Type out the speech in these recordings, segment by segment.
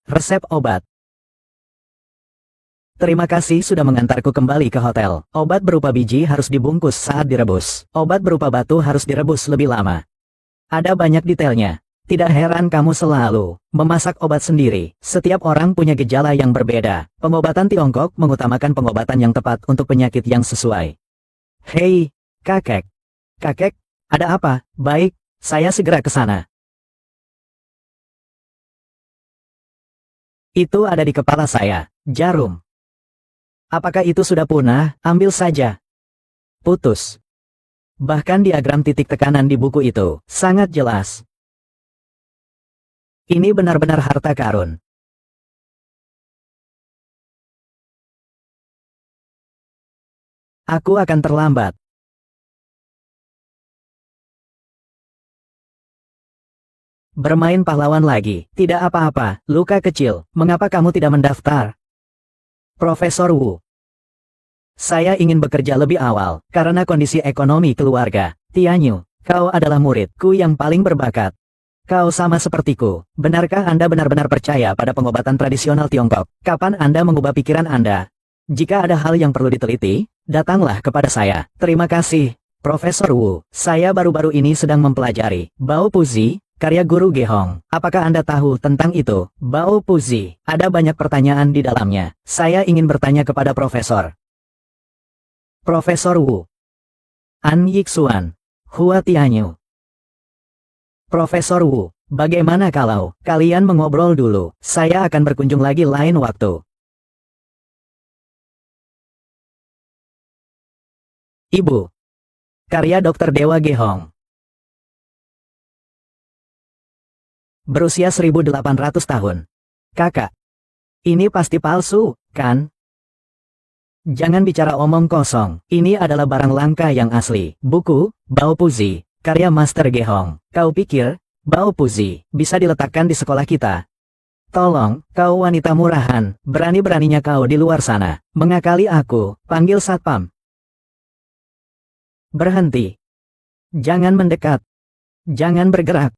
Resep obat. Terima kasih sudah mengantarku kembali ke hotel. Obat berupa biji harus dibungkus saat direbus. Obat berupa batu harus direbus lebih lama. Ada banyak detailnya. Tidak heran kamu selalu memasak obat sendiri. Setiap orang punya gejala yang berbeda. Pengobatan Tiongkok mengutamakan pengobatan yang tepat untuk penyakit yang sesuai. Hei, kakek. Kakek, ada apa? Baik, saya segera ke sana. Itu ada di kepala saya. Jarum. Apakah itu sudah punah? Ambil saja. Putus. Bahkan diagram titik tekanan di buku itu sangat jelas. Ini benar-benar harta karun. Aku akan terlambat. Bermain pahlawan lagi. Tidak apa-apa, luka kecil. Mengapa kamu tidak mendaftar? Profesor Wu. Saya ingin bekerja lebih awal, karena kondisi ekonomi keluarga. Tianyu, kau adalah muridku yang paling berbakat. Kau sama sepertiku. Benarkah Anda benar-benar percaya pada pengobatan tradisional Tiongkok? Kapan Anda mengubah pikiran Anda? Jika ada hal yang perlu diteliti, datanglah kepada saya. Terima kasih, Profesor Wu. Saya baru-baru ini sedang mempelajari Bao Puzi, karya Guru Gehong. Apakah Anda tahu tentang itu? Bao Puzi. Ada banyak pertanyaan di dalamnya. Saya ingin bertanya kepada Profesor. Profesor Wu. An Yixuan. Hua Tianyu. Profesor Wu, bagaimana kalau kalian mengobrol dulu? Saya akan berkunjung lagi lain waktu. Ibu. Karya Dr. Dewa Gehong. Berusia 1800 tahun. Kakak. Ini pasti palsu, kan? Jangan bicara omong kosong. Ini adalah barang langka yang asli. Buku, Bao Puzi, karya Master Gehong. Kau pikir, Bao Puzi bisa diletakkan di sekolah kita? Tolong, kau wanita murahan, berani-beraninya kau di luar sana mengakali aku. Panggil satpam. Berhenti. Jangan mendekat. Jangan bergerak.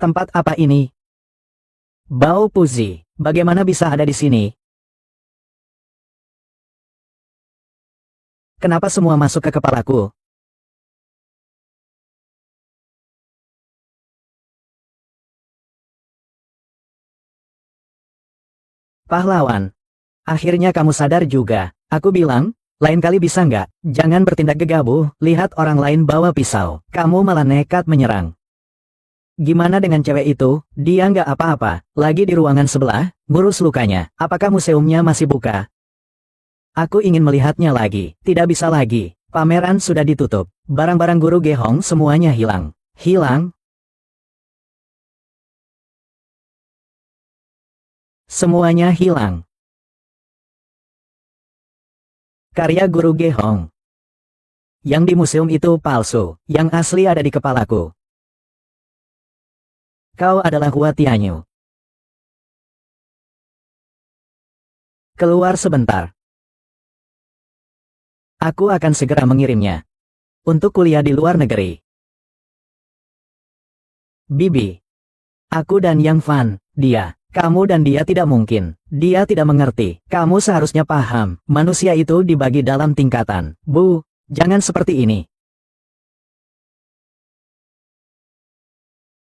Tempat apa ini? Bao Puzi, bagaimana bisa ada di sini? Kenapa semua masuk ke kepalaku? Pahlawan. Akhirnya kamu sadar juga. Aku bilang, lain kali bisa nggak? Jangan bertindak gegabah, lihat orang lain bawa pisau. Kamu malah nekat menyerang. Gimana dengan cewek itu? Dia nggak apa-apa. Lagi di ruangan sebelah, ngurus lukanya. Apakah museumnya masih buka? Aku ingin melihatnya lagi. Tidak bisa lagi. Pameran sudah ditutup. Barang-barang Guru Gehong semuanya hilang. Hilang? Semuanya hilang. Karya Guru Gehong. Yang di museum itu palsu. Yang asli ada di kepalaku. Kau adalah Hua Tianyu. Keluar sebentar. Aku akan segera mengirimnya. Untuk kuliah di luar negeri. Bibi. Aku dan Yang Fan, dia. Kamu dan dia tidak mungkin. Dia tidak mengerti. Kamu seharusnya paham. Manusia itu dibagi dalam tingkatan. Bu, jangan seperti ini.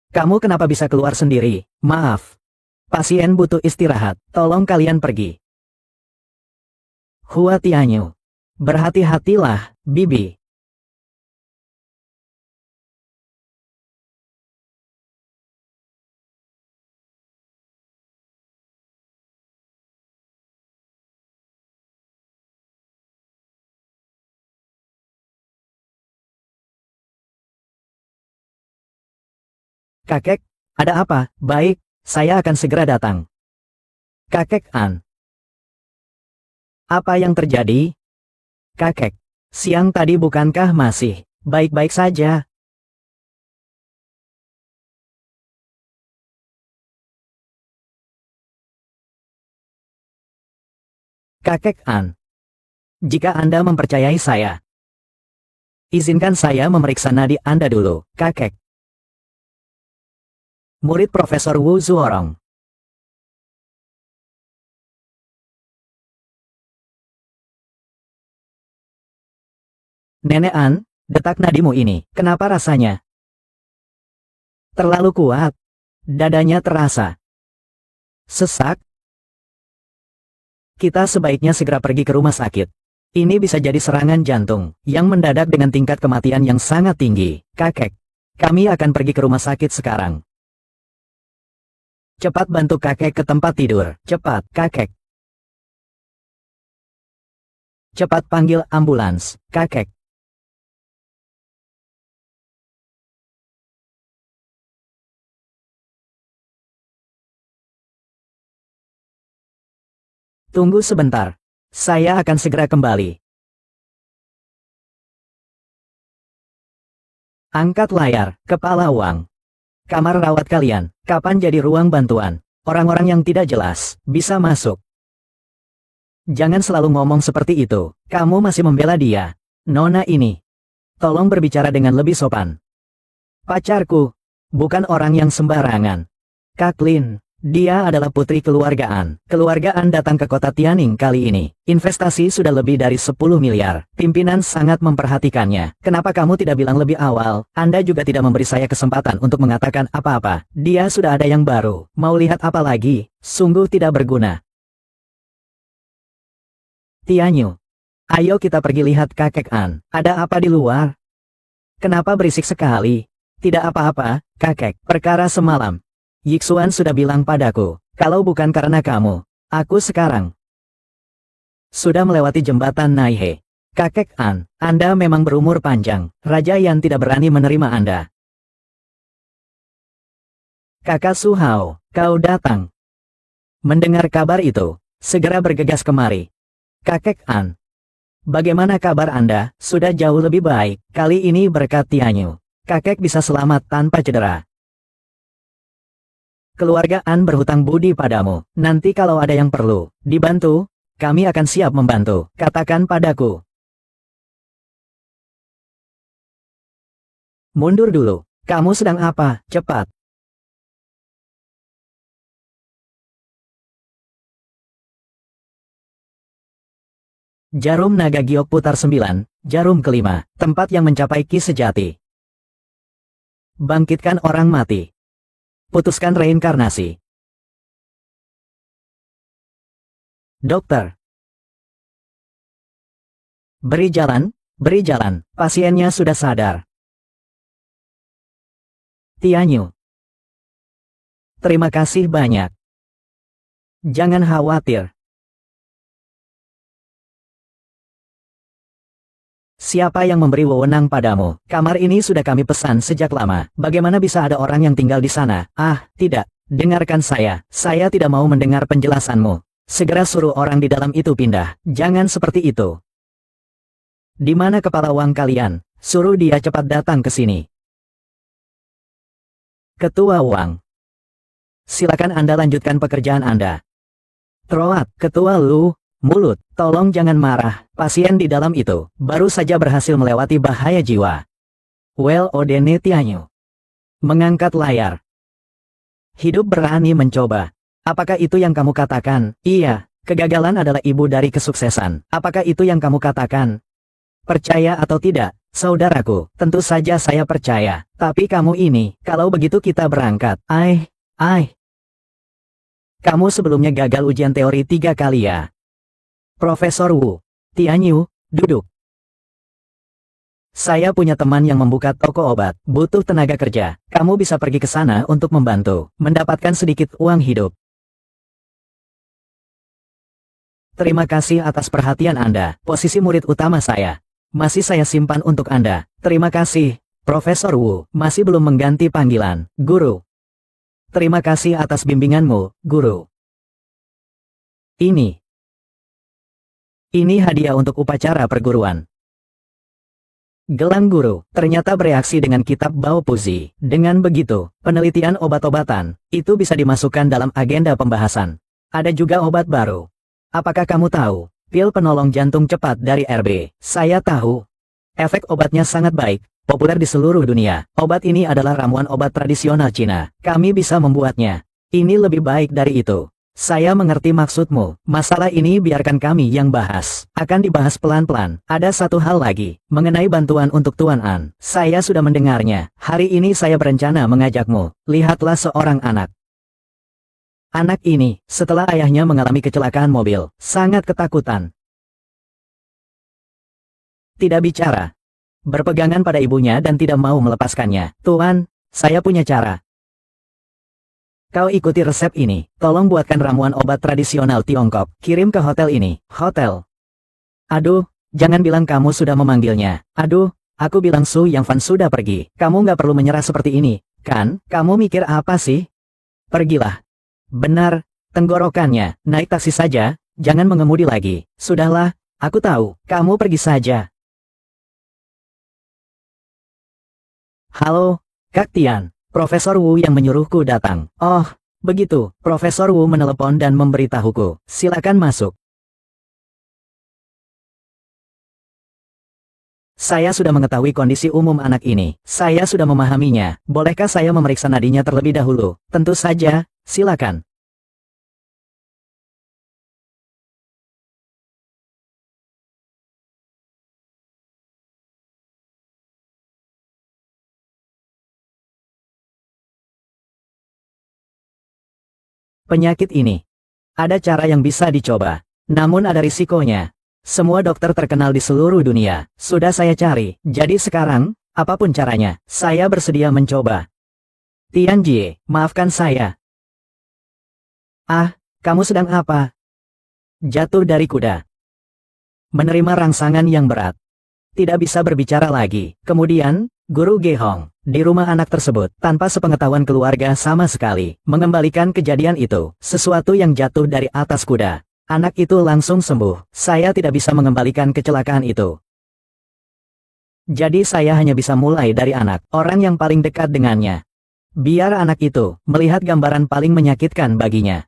Kamu kenapa bisa keluar sendiri? Maaf. Pasien butuh istirahat. Tolong kalian pergi. Hua Tianyu. Berhati-hatilah, Bibi. Kakek, ada apa? Baik, saya akan segera datang. Kakek An. Apa yang terjadi? Kakek, siang tadi bukankah masih baik-baik saja? Kakek An. Jika Anda mempercayai saya, izinkan saya memeriksa nadi Anda dulu, kakek. Murid Profesor Wu Zuorong. Nenek An, detak nadimu ini, kenapa rasanya terlalu kuat? Dadanya terasa sesak. Kita sebaiknya segera pergi ke rumah sakit. Ini bisa jadi serangan jantung yang mendadak dengan tingkat kematian yang sangat tinggi. Kakek, kami akan pergi ke rumah sakit sekarang. Cepat bantu kakek ke tempat tidur. Cepat, kakek. Cepat panggil ambulans, kakek. Tunggu sebentar. Saya akan segera kembali. Angkat layar, kepala uang. Kamar rawat kalian, kapan jadi ruang bantuan? Orang-orang yang tidak jelas, bisa masuk. Jangan selalu ngomong seperti itu, kamu masih membela dia. Nona ini. Tolong berbicara dengan lebih sopan. Pacarku, bukan orang yang sembarangan. Kaklin. Dia adalah putri keluargaan. Keluargaan datang ke kota Tianning kali ini. Investasi sudah lebih dari 10 miliar. Pimpinan sangat memperhatikannya. Kenapa kamu tidak bilang lebih awal? Anda juga tidak memberi saya kesempatan untuk mengatakan apa-apa. Dia sudah ada yang baru. Mau lihat apa lagi? Sungguh tidak berguna. Tianyu. Ayo kita pergi lihat kakek An. Ada apa di luar? Kenapa berisik sekali? Tidak apa-apa, kakek. Perkara semalam. Yixuan sudah bilang padaku, kalau bukan karena kamu, aku sekarang sudah melewati jembatan Naihe. Kakek An, Anda memang berumur panjang, Raja yang tidak berani menerima Anda. Kakak Su Hao, kau datang. Mendengar kabar itu, segera bergegas kemari. Kakek An, bagaimana kabar Anda? Sudah jauh lebih baik, kali ini berkat Tianyu. Kakek bisa selamat tanpa cedera. Keluarga An berhutang budi padamu. Nanti kalau ada yang perlu dibantu, kami akan siap membantu. Katakan padaku. Mundur dulu. Kamu sedang apa? Cepat. Jarum naga giok putar 9, jarum kelima, tempat yang mencapai ki sejati. Bangkitkan orang mati. Putuskan reinkarnasi. Dokter. Beri jalan, pasiennya sudah sadar. Tianyu. Terima kasih banyak. Jangan khawatir. Siapa yang memberi wewenang padamu? Kamar ini sudah kami pesan sejak lama. Bagaimana bisa ada orang yang tinggal di sana? Ah, tidak. Dengarkan saya. Saya tidak mau mendengar penjelasanmu. Segera suruh orang di dalam itu pindah. Jangan seperti itu. Di mana kepala uang kalian? Suruh dia cepat datang ke sini. Ketua uang. Silakan Anda lanjutkan pekerjaan Anda. Troat, Ketua Lu. Mulut, tolong jangan marah, pasien di dalam itu, baru saja berhasil melewati bahaya jiwa. Well Odene Tianyu. Mengangkat layar. Hidup berani mencoba. Apakah itu yang kamu katakan? Iya, kegagalan adalah ibu dari kesuksesan. Apakah itu yang kamu katakan? Percaya atau tidak, saudaraku, tentu saja saya percaya. Tapi kamu ini, kalau begitu kita berangkat. Kamu sebelumnya gagal ujian teori 3 kali ya. Profesor Wu. Tianyu, duduk. Saya punya teman yang membuka toko obat, butuh tenaga kerja. Kamu bisa pergi ke sana untuk membantu, mendapatkan sedikit uang hidup. Terima kasih atas perhatian Anda, posisi murid utama saya. Masih saya simpan untuk Anda. Terima kasih, Profesor Wu, masih belum mengganti panggilan, Guru. Terima kasih atas bimbinganmu, Guru. Ini hadiah untuk upacara perguruan. Gelang guru, ternyata bereaksi dengan kitab Bao Puzi. Dengan begitu, penelitian obat-obatan, itu bisa dimasukkan dalam agenda pembahasan. Ada juga obat baru. Apakah kamu tahu, pil penolong jantung cepat dari RB? Saya tahu. Efek obatnya sangat baik, populer di seluruh dunia. Obat ini adalah ramuan obat tradisional Cina. Kami bisa membuatnya. Ini lebih baik dari itu. Saya mengerti maksudmu, masalah ini biarkan kami yang bahas. Akan dibahas pelan-pelan. Ada satu hal lagi, mengenai bantuan untuk Tuan An. Saya sudah mendengarnya. Hari ini saya berencana mengajakmu. Lihatlah seorang anak. Anak ini, setelah ayahnya mengalami kecelakaan mobil, sangat ketakutan. Tidak bicara. Berpegangan pada ibunya dan tidak mau melepaskannya. Tuan, saya punya cara. Kau ikuti resep ini, tolong buatkan ramuan obat tradisional Tiongkok, kirim ke hotel ini, hotel. Aduh, jangan bilang kamu sudah memanggilnya. Aduh, aku bilang Su Yang Fan sudah pergi. Kamu nggak perlu menyerah seperti ini, kan? Kamu mikir apa sih? Pergilah. Benar, tenggorokannya, naik taksi saja, jangan mengemudi lagi. Sudahlah, aku tahu, kamu pergi saja. Halo, Kak Tian. Profesor Wu yang menyuruhku datang. Oh, begitu. Profesor Wu menelepon dan memberitahuku. Silakan masuk. Saya sudah mengetahui kondisi umum anak ini. Saya sudah memahaminya. Bolehkah saya memeriksa nadinya terlebih dahulu? Tentu saja, silakan. Penyakit ini. Ada cara yang bisa dicoba. Namun ada risikonya. Semua dokter terkenal di seluruh dunia. Sudah saya cari. Jadi sekarang, apapun caranya, saya bersedia mencoba. Tian Jie, maafkan saya. Ah, kamu sedang apa? Jatuh dari kuda. Menerima rangsangan yang berat. Tidak bisa berbicara lagi. Kemudian, Guru Gehong, di rumah anak tersebut, tanpa sepengetahuan keluarga sama sekali, mengembalikan kejadian itu, sesuatu yang jatuh dari atas kuda. Anak itu langsung sembuh. Saya tidak bisa mengembalikan kecelakaan itu. Jadi saya hanya bisa mulai dari anak, orang yang paling dekat dengannya. Biar anak itu, melihat gambaran paling menyakitkan baginya.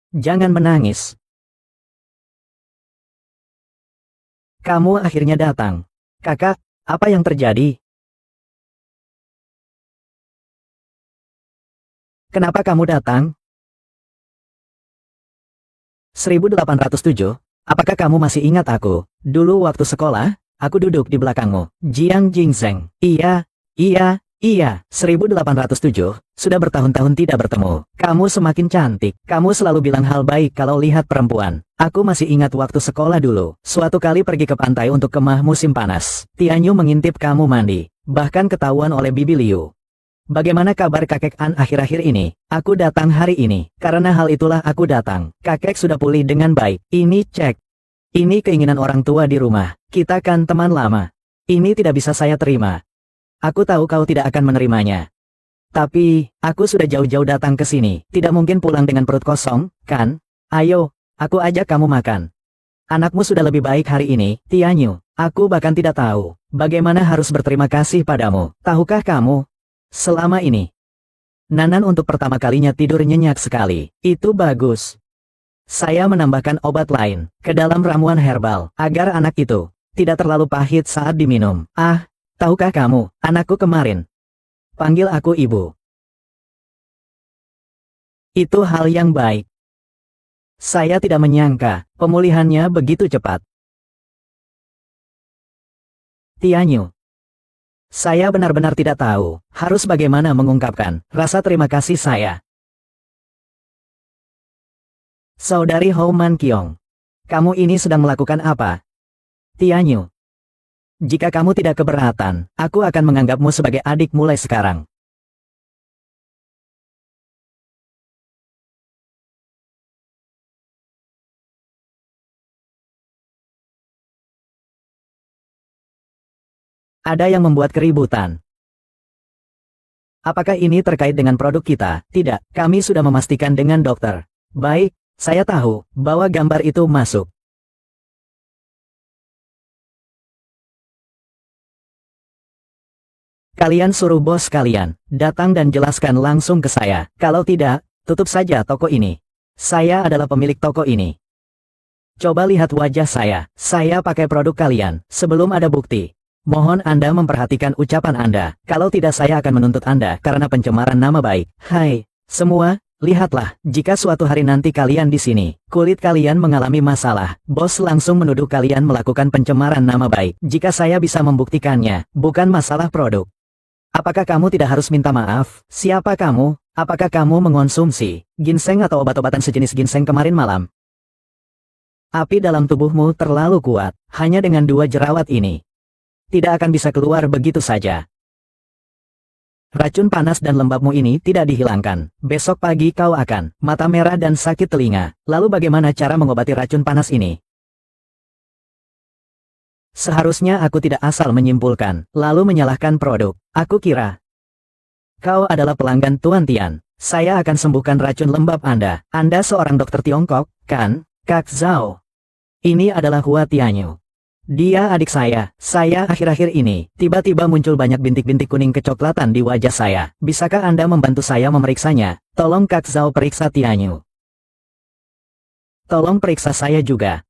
Jangan menangis. Kamu akhirnya datang. Kakak, apa yang terjadi? Kenapa kamu datang? 1807, apakah kamu masih ingat aku? Dulu waktu sekolah, aku duduk di belakangmu. Jiang Jingzeng. Iya, iya, iya. 1807, sudah bertahun-tahun tidak bertemu. Kamu semakin cantik. Kamu selalu bilang hal baik kalau lihat perempuan. Aku masih ingat waktu sekolah dulu. Suatu kali pergi ke pantai untuk kemah musim panas. Tianyu mengintip kamu mandi. Bahkan ketahuan oleh Bibi Liu. Bagaimana kabar kakek An akhir-akhir ini? Aku datang hari ini. Karena hal itulah aku datang. Kakek sudah pulih dengan baik. Ini cek. Ini keinginan orang tua di rumah. Kita kan teman lama. Ini tidak bisa saya terima. Aku tahu kau tidak akan menerimanya. Tapi, aku sudah jauh-jauh datang ke sini. Tidak mungkin pulang dengan perut kosong, kan? Ayo, aku ajak kamu makan. Anakmu sudah lebih baik hari ini, Tianyu. Aku bahkan tidak tahu bagaimana harus berterima kasih padamu. Tahukah kamu? Selama ini, Nanan untuk pertama kalinya tidur nyenyak sekali. Itu bagus. Saya menambahkan obat lain ke dalam ramuan herbal agar anak itu tidak terlalu pahit saat diminum. Ah, tahukah kamu, anakku kemarin panggil aku ibu. Itu hal yang baik. Saya tidak menyangka pemulihannya begitu cepat. Tianyu. Saya benar-benar tidak tahu harus bagaimana mengungkapkan rasa terima kasih saya. Saudari Hou Man Kiong, kamu ini sedang melakukan apa? Tianyu. Jika kamu tidak keberatan, aku akan menganggapmu sebagai adik mulai sekarang. Ada yang membuat keributan. Apakah ini terkait dengan produk kita? Tidak, kami sudah memastikan dengan dokter. Baik, saya tahu bahwa gambar itu masuk. Kalian suruh bos kalian datang dan jelaskan langsung ke saya. Kalau tidak, tutup saja toko ini. Saya adalah pemilik toko ini. Coba lihat wajah saya pakai produk kalian sebelum ada bukti. Mohon Anda memperhatikan ucapan Anda. Kalau tidak saya akan menuntut Anda karena pencemaran nama baik. Hai, semua, lihatlah, jika suatu hari nanti kalian di sini, kulit kalian mengalami masalah, bos langsung menuduh kalian melakukan pencemaran nama baik. Jika saya bisa membuktikannya, bukan masalah produk. Apakah kamu tidak harus minta maaf? Siapa kamu? Apakah kamu mengonsumsi ginseng atau obat-obatan sejenis ginseng kemarin malam? Api dalam tubuhmu terlalu kuat, hanya dengan 2 jerawat ini. Tidak akan bisa keluar begitu saja. Racun panas dan lembabmu ini tidak dihilangkan. Besok pagi kau akan mata merah dan sakit telinga. Lalu bagaimana cara mengobati racun panas ini? Seharusnya aku tidak asal menyimpulkan, lalu menyalahkan produk. Aku kira kau adalah pelanggan Tuan Tian. Saya akan sembuhkan racun lembab Anda. Anda seorang dokter Tiongkok, kan? Kak Zhao. Ini adalah Hua Tianyu. Dia adik saya. Saya akhir-akhir ini, tiba-tiba muncul banyak bintik-bintik kuning kecoklatan di wajah saya. Bisakah Anda membantu saya memeriksanya? Tolong Kak Zhao periksa Tianyu. Tolong periksa saya juga.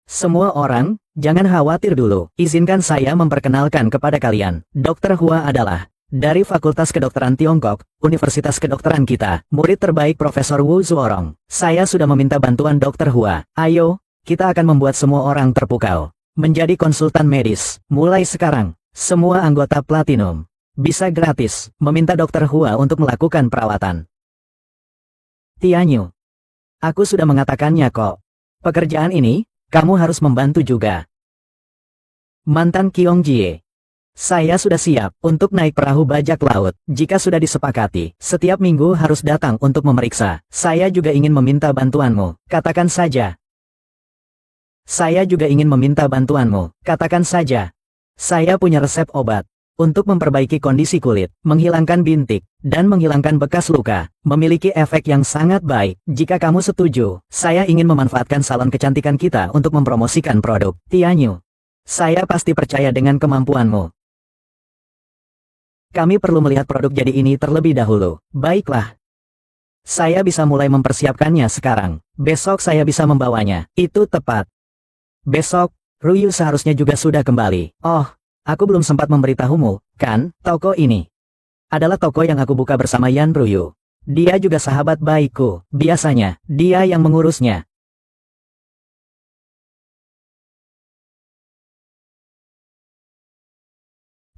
Semua orang, jangan khawatir dulu. Izinkan saya memperkenalkan kepada kalian. Dr. Hua adalah dari Fakultas Kedokteran Tiongkok, Universitas Kedokteran kita, murid terbaik Profesor Wu Zuorong. Saya sudah meminta bantuan Dr. Hua. Ayo, kita akan membuat semua orang terpukau menjadi konsultan medis. Mulai sekarang, semua anggota Platinum bisa gratis meminta Dr. Hua untuk melakukan perawatan. Tianyu, aku sudah mengatakannya kok. Pekerjaan ini, kamu harus membantu juga. Mantan Qiong Jie. Saya sudah siap untuk naik perahu bajak laut. Jika sudah disepakati, setiap minggu harus datang untuk memeriksa. Saya juga ingin meminta bantuanmu. Katakan saja. Saya juga ingin meminta bantuanmu. Katakan saja. Saya punya resep obat untuk memperbaiki kondisi kulit, menghilangkan bintik, dan menghilangkan bekas luka. Memiliki efek yang sangat baik. Jika kamu setuju, saya ingin memanfaatkan salon kecantikan kita untuk mempromosikan produk. Tianyu, saya pasti percaya dengan kemampuanmu. Kami perlu melihat produk jadi ini terlebih dahulu. Baiklah. Saya bisa mulai mempersiapkannya sekarang. Besok saya bisa membawanya. Itu tepat. Besok, Ruyu seharusnya juga sudah kembali. Oh, aku belum sempat memberitahumu, kan? Toko ini adalah toko yang aku buka bersama Yan Ruyu. Dia juga sahabat baikku. Biasanya, dia yang mengurusnya.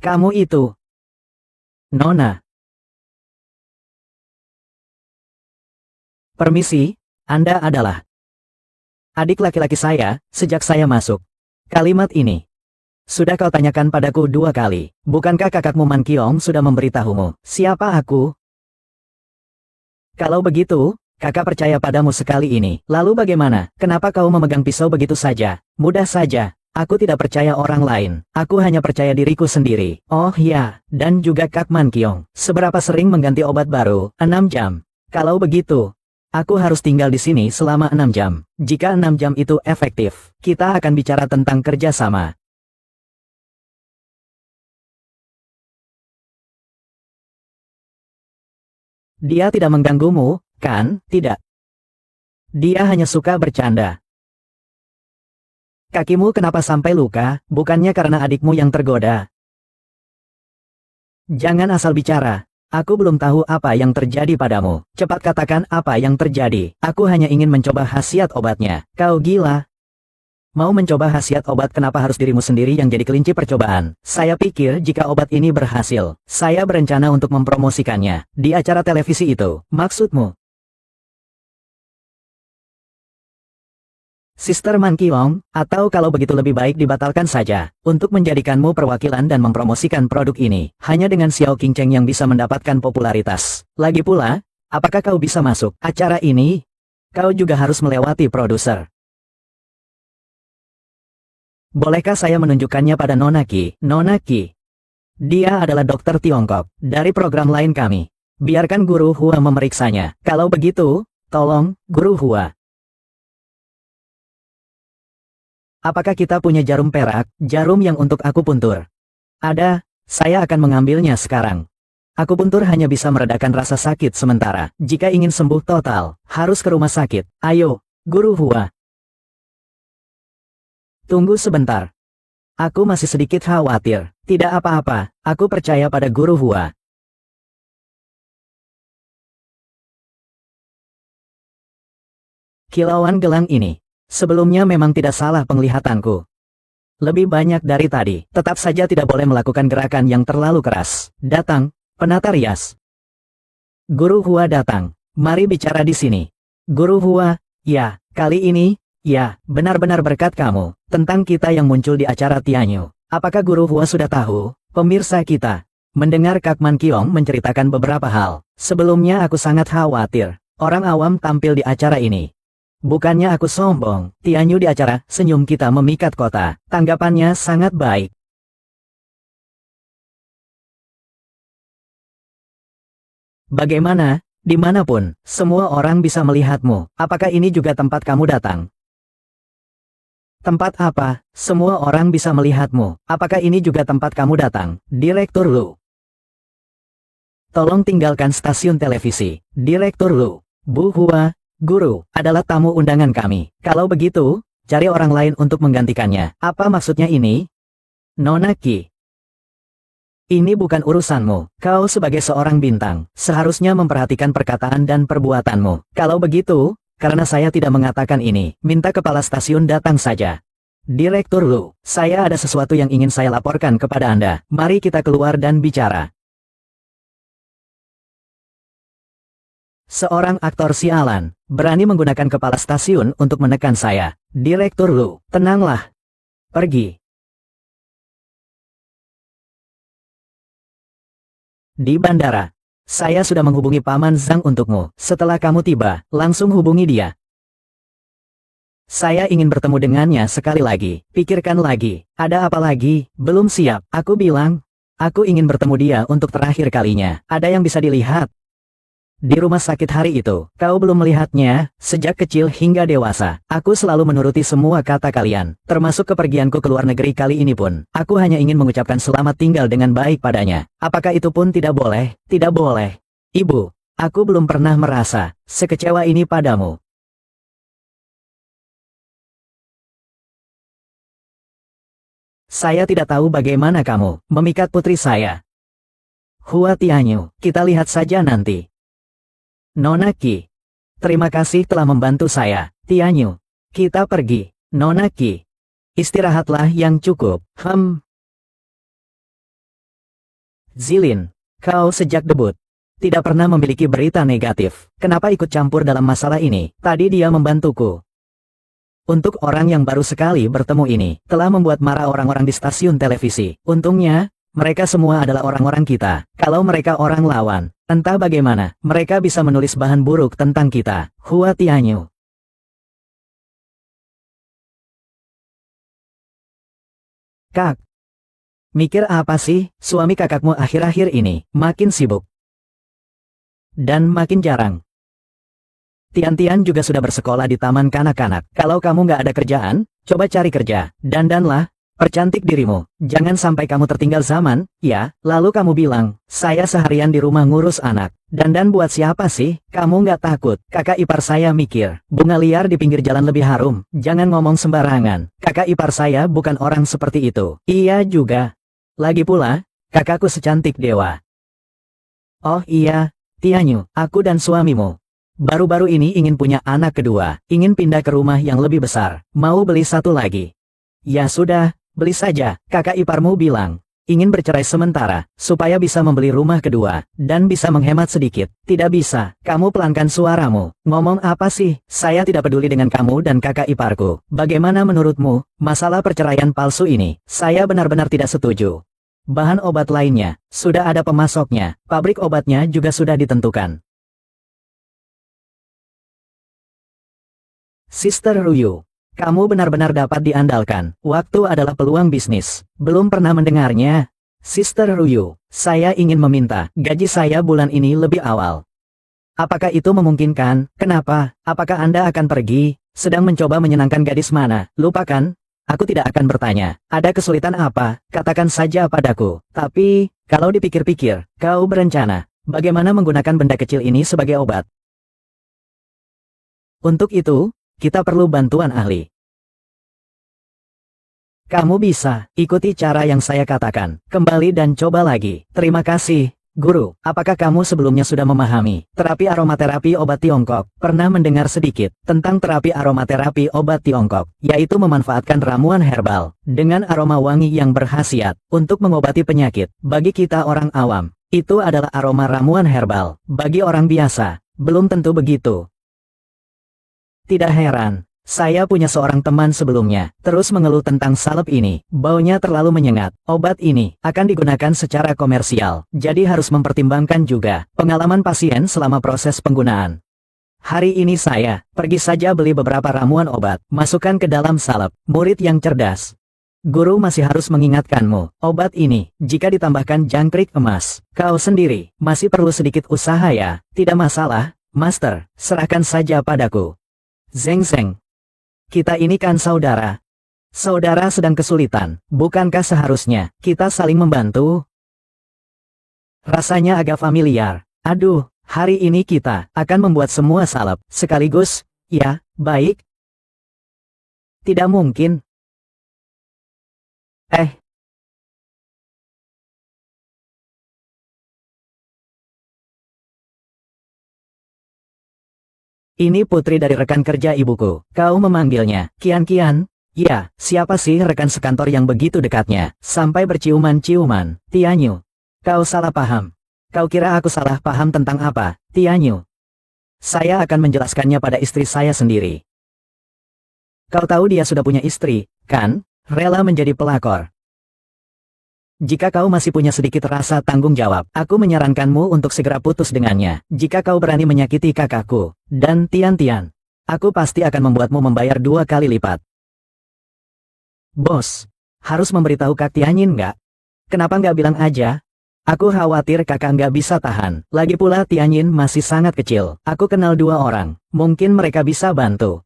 Kamu itu Nona. Permisi, Anda adalah adik laki-laki saya, sejak saya masuk. Kalimat ini sudah kau tanyakan padaku 2 kali. Bukankah kakakmu Man Qiong sudah memberitahumu siapa aku? Kalau begitu, kakak percaya padamu sekali ini. Lalu bagaimana? Kenapa kau memegang pisau begitu saja? Mudah saja. Aku tidak percaya orang lain. Aku hanya percaya diriku sendiri. Oh ya, dan juga Kak Man Qiong. Seberapa sering mengganti obat baru? 6 jam. Kalau begitu, aku harus tinggal di sini selama 6 jam. Jika 6 jam itu efektif, kita akan bicara tentang kerjasama. Dia tidak mengganggumu, kan? Tidak. Dia hanya suka bercanda. Kakimu kenapa sampai luka? Bukannya karena adikmu yang tergoda? Jangan asal bicara. Aku belum tahu apa yang terjadi padamu. Cepat katakan apa yang terjadi. Aku hanya ingin mencoba khasiat obatnya. Kau gila? Mau mencoba khasiat obat, kenapa harus dirimu sendiri yang jadi kelinci percobaan? Saya pikir jika obat ini berhasil, saya berencana untuk mempromosikannya di acara televisi itu. Maksudmu? Sister Man Qiong, atau kalau begitu lebih baik dibatalkan saja, untuk menjadikanmu perwakilan dan mempromosikan produk ini. Hanya dengan Xiao Qingcheng yang bisa mendapatkan popularitas. Lagi pula, apakah kau bisa masuk acara ini? Kau juga harus melewati produser. Bolehkah saya menunjukkannya pada Nona Qi? Nona Qi. Dia adalah dokter Tiongkok, dari program lain kami. Biarkan Guru Hua memeriksanya. Kalau begitu, tolong, Guru Hua. Apakah kita punya jarum perak, jarum yang untuk akupuntur? Ada, saya akan mengambilnya sekarang. Akupuntur hanya bisa meredakan rasa sakit sementara. Jika ingin sembuh total, harus ke rumah sakit. Ayo, Guru Hua. Tunggu sebentar. Aku masih sedikit khawatir. Tidak apa-apa, aku percaya pada Guru Hua. Kilauan gelang ini. Sebelumnya memang tidak salah penglihatanku. Lebih banyak dari tadi. Tetap saja tidak boleh melakukan gerakan yang terlalu keras. Datang, penata rias. Guru Hua datang. Mari bicara di sini. Guru Hua, ya, kali ini, ya, benar-benar berkat kamu, tentang kita yang muncul di acara Tianyu. Apakah Guru Hua sudah tahu? Pemirsa kita, mendengar Kak Man Kiong menceritakan beberapa hal. Sebelumnya aku sangat khawatir, orang awam tampil di acara ini. Bukannya aku sombong, Tianyu di acara, senyum kita memikat kota. Tanggapannya sangat baik. Bagaimana? Dimanapun, semua orang bisa melihatmu. Apakah ini juga tempat kamu datang? Tempat apa? Semua orang bisa melihatmu. Apakah ini juga tempat kamu datang? Direktur Lu. Tolong tinggalkan stasiun televisi. Direktur Lu. Bu Hua, Guru, adalah tamu undangan kami. Kalau begitu, cari orang lain untuk menggantikannya. Apa maksudnya ini? Nona Qi. Ini bukan urusanmu. Kau sebagai seorang bintang, seharusnya memperhatikan perkataan dan perbuatanmu. Kalau begitu, karena saya tidak mengatakan ini, minta kepala stasiun datang saja. Direktur Lu, saya ada sesuatu yang ingin saya laporkan kepada Anda. Mari kita keluar dan bicara. Seorang aktor sialan, berani menggunakan kepala stasiun untuk menekan saya. Direktur Lu, tenanglah. Pergi. Di bandara. Saya sudah menghubungi Paman Zhang untukmu. Setelah kamu tiba, langsung hubungi dia. Saya ingin bertemu dengannya sekali lagi. Pikirkan lagi. Ada apa lagi? Belum siap. Aku bilang. Aku ingin bertemu dia untuk terakhir kalinya. Ada yang bisa dilihat. Di rumah sakit hari itu, kau belum melihatnya, sejak kecil hingga dewasa. Aku selalu menuruti semua kata kalian, termasuk kepergianku ke luar negeri kali ini pun. Aku hanya ingin mengucapkan selamat tinggal dengan baik padanya. Apakah itu pun tidak boleh? Tidak boleh. Ibu, aku belum pernah merasa sekecewa ini padamu. Saya tidak tahu bagaimana kamu memikat putri saya. Hua Tianyu, kita lihat saja nanti. Nona Qi. Terima kasih telah membantu saya, Tianyu. Kita pergi, Nona Qi. Istirahatlah yang cukup. Zilin, kau sejak debut tidak pernah memiliki berita negatif. Kenapa ikut campur dalam masalah ini? Tadi dia membantuku. Untuk orang yang baru sekali bertemu ini, telah membuat marah orang-orang di stasiun televisi. Untungnya, mereka semua adalah orang-orang kita. Kalau mereka orang lawan, entah bagaimana, mereka bisa menulis bahan buruk tentang kita. Hua Tianyu. Kak. Mikir apa sih? Suami kakakmu akhir-akhir ini makin sibuk. Dan makin jarang. Tian-Tian juga sudah bersekolah di taman kanak-kanak. Kalau kamu nggak ada kerjaan, coba cari kerja. Dandanlah. Percantik dirimu, jangan sampai kamu tertinggal zaman, ya. Lalu kamu bilang, saya seharian di rumah ngurus anak. Dandan buat siapa sih? Kamu nggak takut? Kakak ipar saya mikir, bunga liar di pinggir jalan lebih harum. Jangan ngomong sembarangan. Kakak ipar saya bukan orang seperti itu. Iya juga. Lagi pula, kakakku secantik dewa. Oh iya, Tianyu, aku dan suamimu. Baru-baru ini ingin punya anak kedua, ingin pindah ke rumah yang lebih besar, mau beli satu lagi. Ya sudah. Beli saja, kakak iparmu bilang. Ingin bercerai sementara, supaya bisa membeli rumah kedua, dan bisa menghemat sedikit. Tidak bisa, kamu pelankan suaramu. Ngomong apa sih? Saya tidak peduli dengan kamu dan kakak iparku. Bagaimana menurutmu, masalah perceraian palsu ini? Saya benar-benar tidak setuju. Bahan obat lainnya, sudah ada pemasoknya. Pabrik obatnya juga sudah ditentukan. Sister Ruyu. Kamu benar-benar dapat diandalkan. Waktu adalah peluang bisnis. Belum pernah mendengarnya? Sister Ruyu, saya ingin meminta gaji saya bulan ini lebih awal. Apakah itu memungkinkan? Kenapa? Apakah Anda akan pergi? Sedang mencoba menyenangkan gadis mana? Lupakan. Aku tidak akan bertanya. Ada kesulitan apa? Katakan saja padaku. Tapi, kalau dipikir-pikir, kau berencana bagaimana menggunakan benda kecil ini sebagai obat? Untuk itu, kita perlu bantuan ahli. Kamu bisa ikuti cara yang saya katakan. Kembali dan coba lagi. Terima kasih, Guru. Apakah kamu sebelumnya sudah memahami terapi aromaterapi obat Tiongkok? Pernah mendengar sedikit tentang terapi aromaterapi obat Tiongkok, yaitu memanfaatkan ramuan herbal dengan aroma wangi yang berkhasiat untuk mengobati penyakit. Bagi kita orang awam, itu adalah aroma ramuan herbal. Bagi orang biasa, belum tentu begitu. Tidak heran. Saya punya seorang teman sebelumnya, terus mengeluh tentang salep ini. Baunya terlalu menyengat. Obat ini akan digunakan secara komersial, jadi harus mempertimbangkan juga pengalaman pasien selama proses penggunaan. Hari ini saya pergi saja beli beberapa ramuan obat, masukkan ke dalam salep. Murid yang cerdas. Guru masih harus mengingatkanmu, obat ini, jika ditambahkan jangkrik emas, kau sendiri masih perlu sedikit usaha ya. Tidak masalah, Master, serahkan saja padaku. Zeng Zeng. Kita ini kan saudara. Saudara sedang kesulitan, bukankah seharusnya kita saling membantu? Rasanya agak familiar. Aduh, hari ini kita akan membuat semua salep sekaligus. Ya, baik. Tidak mungkin. Ini putri dari rekan kerja ibuku. Kau memanggilnya Kian-Kian? Ya, siapa sih rekan sekantor yang begitu dekatnya, sampai berciuman-ciuman? Tianyu. Kau salah paham. Kau kira aku salah paham tentang apa, Tianyu? Saya akan menjelaskannya pada istri saya sendiri. Kau tahu dia sudah punya istri, kan? Rela menjadi pelakor. Jika kau masih punya sedikit rasa tanggung jawab, aku menyarankanmu untuk segera putus dengannya. Jika kau berani menyakiti kakakku dan Tian-Tian, aku pasti akan membuatmu membayar 2 kali lipat. Bos, harus memberitahu Kak Tianyin nggak? Kenapa nggak bilang aja? Aku khawatir kakak nggak bisa tahan. Lagi pula Tianyin masih sangat kecil. Aku kenal 2 orang, mungkin mereka bisa bantu.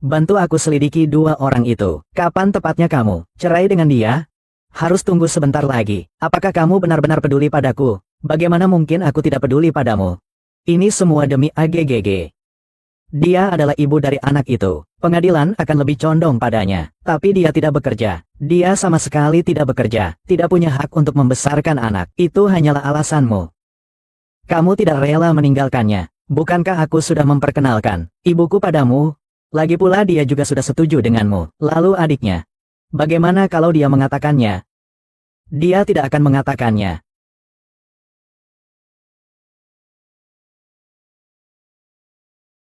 Bantu aku selidiki 2 orang itu. Kapan tepatnya kamu cerai dengan dia? Harus tunggu sebentar lagi. Apakah kamu benar-benar peduli padaku? Bagaimana mungkin aku tidak peduli padamu? Ini semua demi AGGG. Dia adalah ibu dari anak itu. Pengadilan akan lebih condong padanya. Tapi dia tidak bekerja. Dia sama sekali tidak bekerja. Tidak punya hak untuk membesarkan anak. Itu hanyalah alasanmu. Kamu tidak rela meninggalkannya. Bukankah aku sudah memperkenalkan ibuku padamu? Lagi pula dia juga sudah setuju denganmu. Lalu adiknya. Bagaimana kalau dia mengatakannya? Dia tidak akan mengatakannya.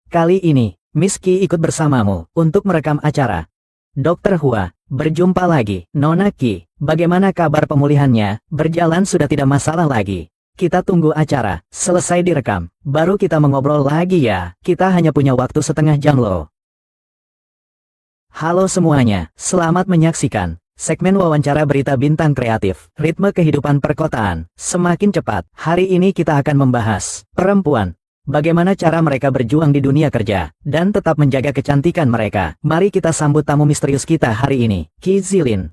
Kali ini, Miss Qi ikut bersamamu untuk merekam acara. Dr. Hua, berjumpa lagi. Nona Qi, bagaimana kabar pemulihannya? Berjalan sudah tidak masalah lagi. Kita tunggu acara selesai direkam, baru kita mengobrol lagi ya. Kita hanya punya waktu setengah jam loh. Halo semuanya, selamat menyaksikan segmen wawancara berita bintang kreatif, ritme kehidupan perkotaan, semakin cepat. Hari ini kita akan membahas perempuan. Bagaimana cara mereka berjuang di dunia kerja, dan tetap menjaga kecantikan mereka. Mari kita sambut tamu misterius kita hari ini, Qi Zilin.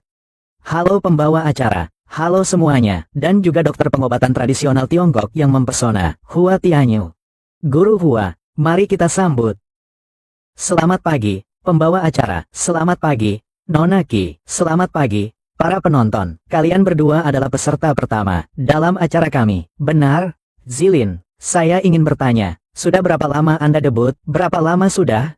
Halo pembawa acara, halo semuanya, dan juga dokter pengobatan tradisional Tiongkok yang mempesona, Hua Tianyu. Guru Hua, mari kita sambut. Selamat pagi. Pembawa acara, selamat pagi, Nona Qi, selamat pagi, para penonton, kalian berdua adalah peserta pertama dalam acara kami, benar? Zilin, saya ingin bertanya, sudah berapa lama Anda debut? Berapa lama sudah?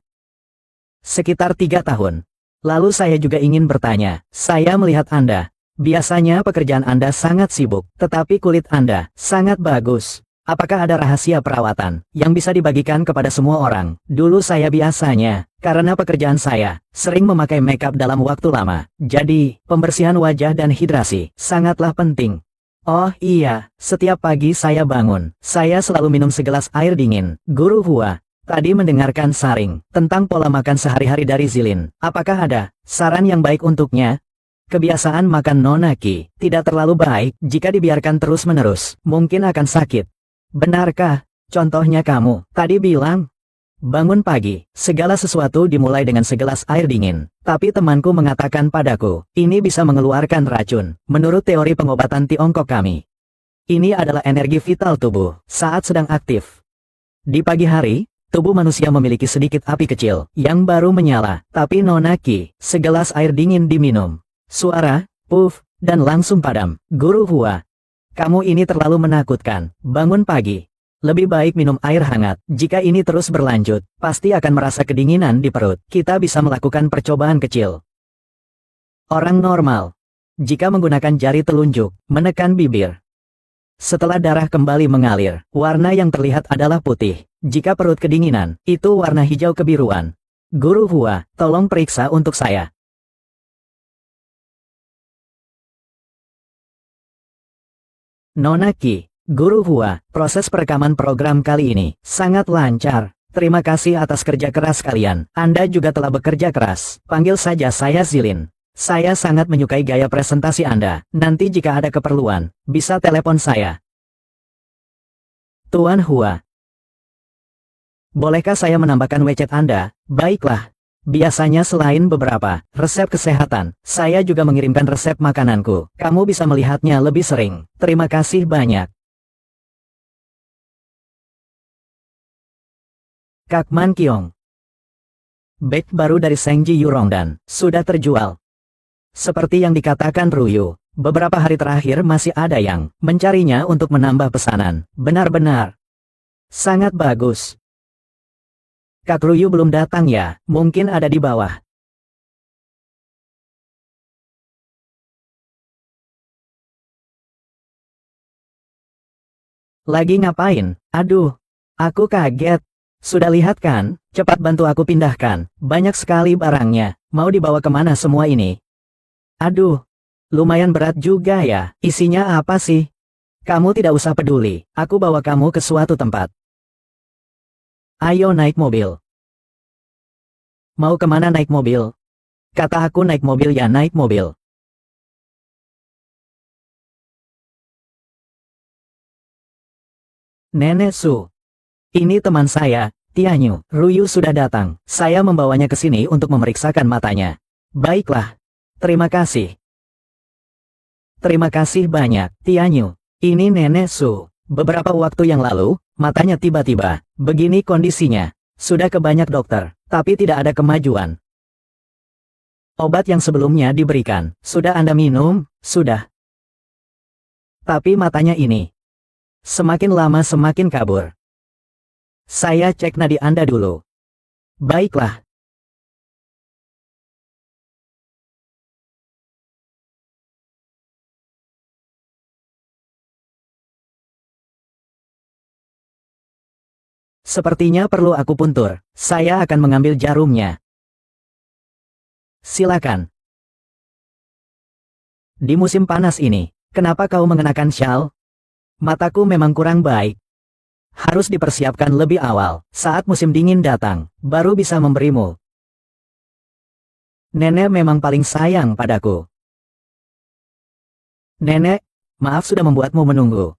Sekitar 3 tahun. Lalu saya juga ingin bertanya, saya melihat Anda, biasanya pekerjaan Anda sangat sibuk, tetapi kulit Anda sangat bagus. Apakah ada rahasia perawatan yang bisa dibagikan kepada semua orang? Dulu saya biasanya, karena pekerjaan saya, sering memakai makeup dalam waktu lama. Jadi, pembersihan wajah dan hidrasi sangatlah penting. Oh iya, setiap pagi saya bangun, saya selalu minum segelas air dingin. Guru Hua, Tadi mendengarkan saring tentang pola makan sehari-hari dari Zilin. Apakah ada saran yang baik untuknya? Kebiasaan makan Nona Ki tidak terlalu baik jika dibiarkan terus-menerus. Mungkin akan sakit. Benarkah? Contohnya kamu tadi bilang, bangun pagi, segala sesuatu dimulai dengan segelas air dingin. Tapi temanku mengatakan padaku, ini bisa mengeluarkan racun. Menurut teori pengobatan Tiongkok kami, ini adalah energi vital tubuh saat sedang aktif. Di pagi hari, tubuh manusia memiliki sedikit api kecil yang baru menyala. Tapi Nona Ki, segelas air dingin diminum. Suara, puff, dan langsung padam. Guru Hua, kamu ini terlalu menakutkan. Bangun pagi. Lebih baik minum air hangat. Jika ini terus berlanjut, pasti akan merasa kedinginan di perut. Kita bisa melakukan percobaan kecil. Orang normal, jika menggunakan jari telunjuk, menekan bibir. Setelah darah kembali mengalir, warna yang terlihat adalah putih. Jika perut kedinginan, itu warna hijau kebiruan. Guru Hua, tolong periksa untuk saya. Nona Ki, Guru Hua, proses perekaman program kali ini sangat lancar. Terima kasih atas kerja keras kalian. Anda juga telah bekerja keras. Panggil saja saya Zilin. Saya sangat menyukai gaya presentasi Anda. Nanti jika ada keperluan, bisa telepon saya. Tuan Hua, bolehkah saya menambahkan WeChat Anda? Baiklah. Biasanya selain beberapa resep kesehatan, saya juga mengirimkan resep makananku. Kamu bisa melihatnya lebih sering. Terima kasih banyak. Kakman Kiong. Bag baru dari Sengji Yurongdan sudah terjual. Seperti yang dikatakan Ruyu, beberapa hari terakhir masih ada yang mencarinya untuk menambah pesanan. Benar-benar sangat bagus. Kak Ruyu belum datang ya, mungkin ada di bawah. Lagi ngapain? Aduh, aku kaget. Sudah lihat kan? Cepat bantu aku pindahkan. Banyak sekali barangnya. Mau dibawa kemana semua ini? Aduh, lumayan berat juga ya. Isinya apa sih? Kamu tidak usah peduli. Aku bawa kamu ke suatu tempat. Ayo naik mobil. Mau kemana naik mobil? Kata aku naik mobil ya naik mobil. Nenek Su. Ini teman saya, Tianyu. Ruyu sudah datang. Saya membawanya ke sini untuk memeriksakan matanya. Baiklah. Terima kasih. Terima kasih banyak, Tianyu. Ini Nenek Su. Beberapa waktu yang lalu, matanya tiba-tiba, begini kondisinya. Sudah ke banyak dokter, tapi tidak ada kemajuan. Obat yang sebelumnya diberikan, sudah Anda minum? Sudah. Tapi matanya ini, semakin lama semakin kabur. Saya cek nadi Anda dulu. Baiklah. Sepertinya perlu aku puntur. Saya akan mengambil jarumnya. Silakan. Di musim panas ini, kenapa kau mengenakan syal? Mataku memang kurang baik. Harus dipersiapkan lebih awal. Saat musim dingin datang, baru bisa memberimu. Nenek memang paling sayang padaku. Nenek, maaf sudah membuatmu menunggu.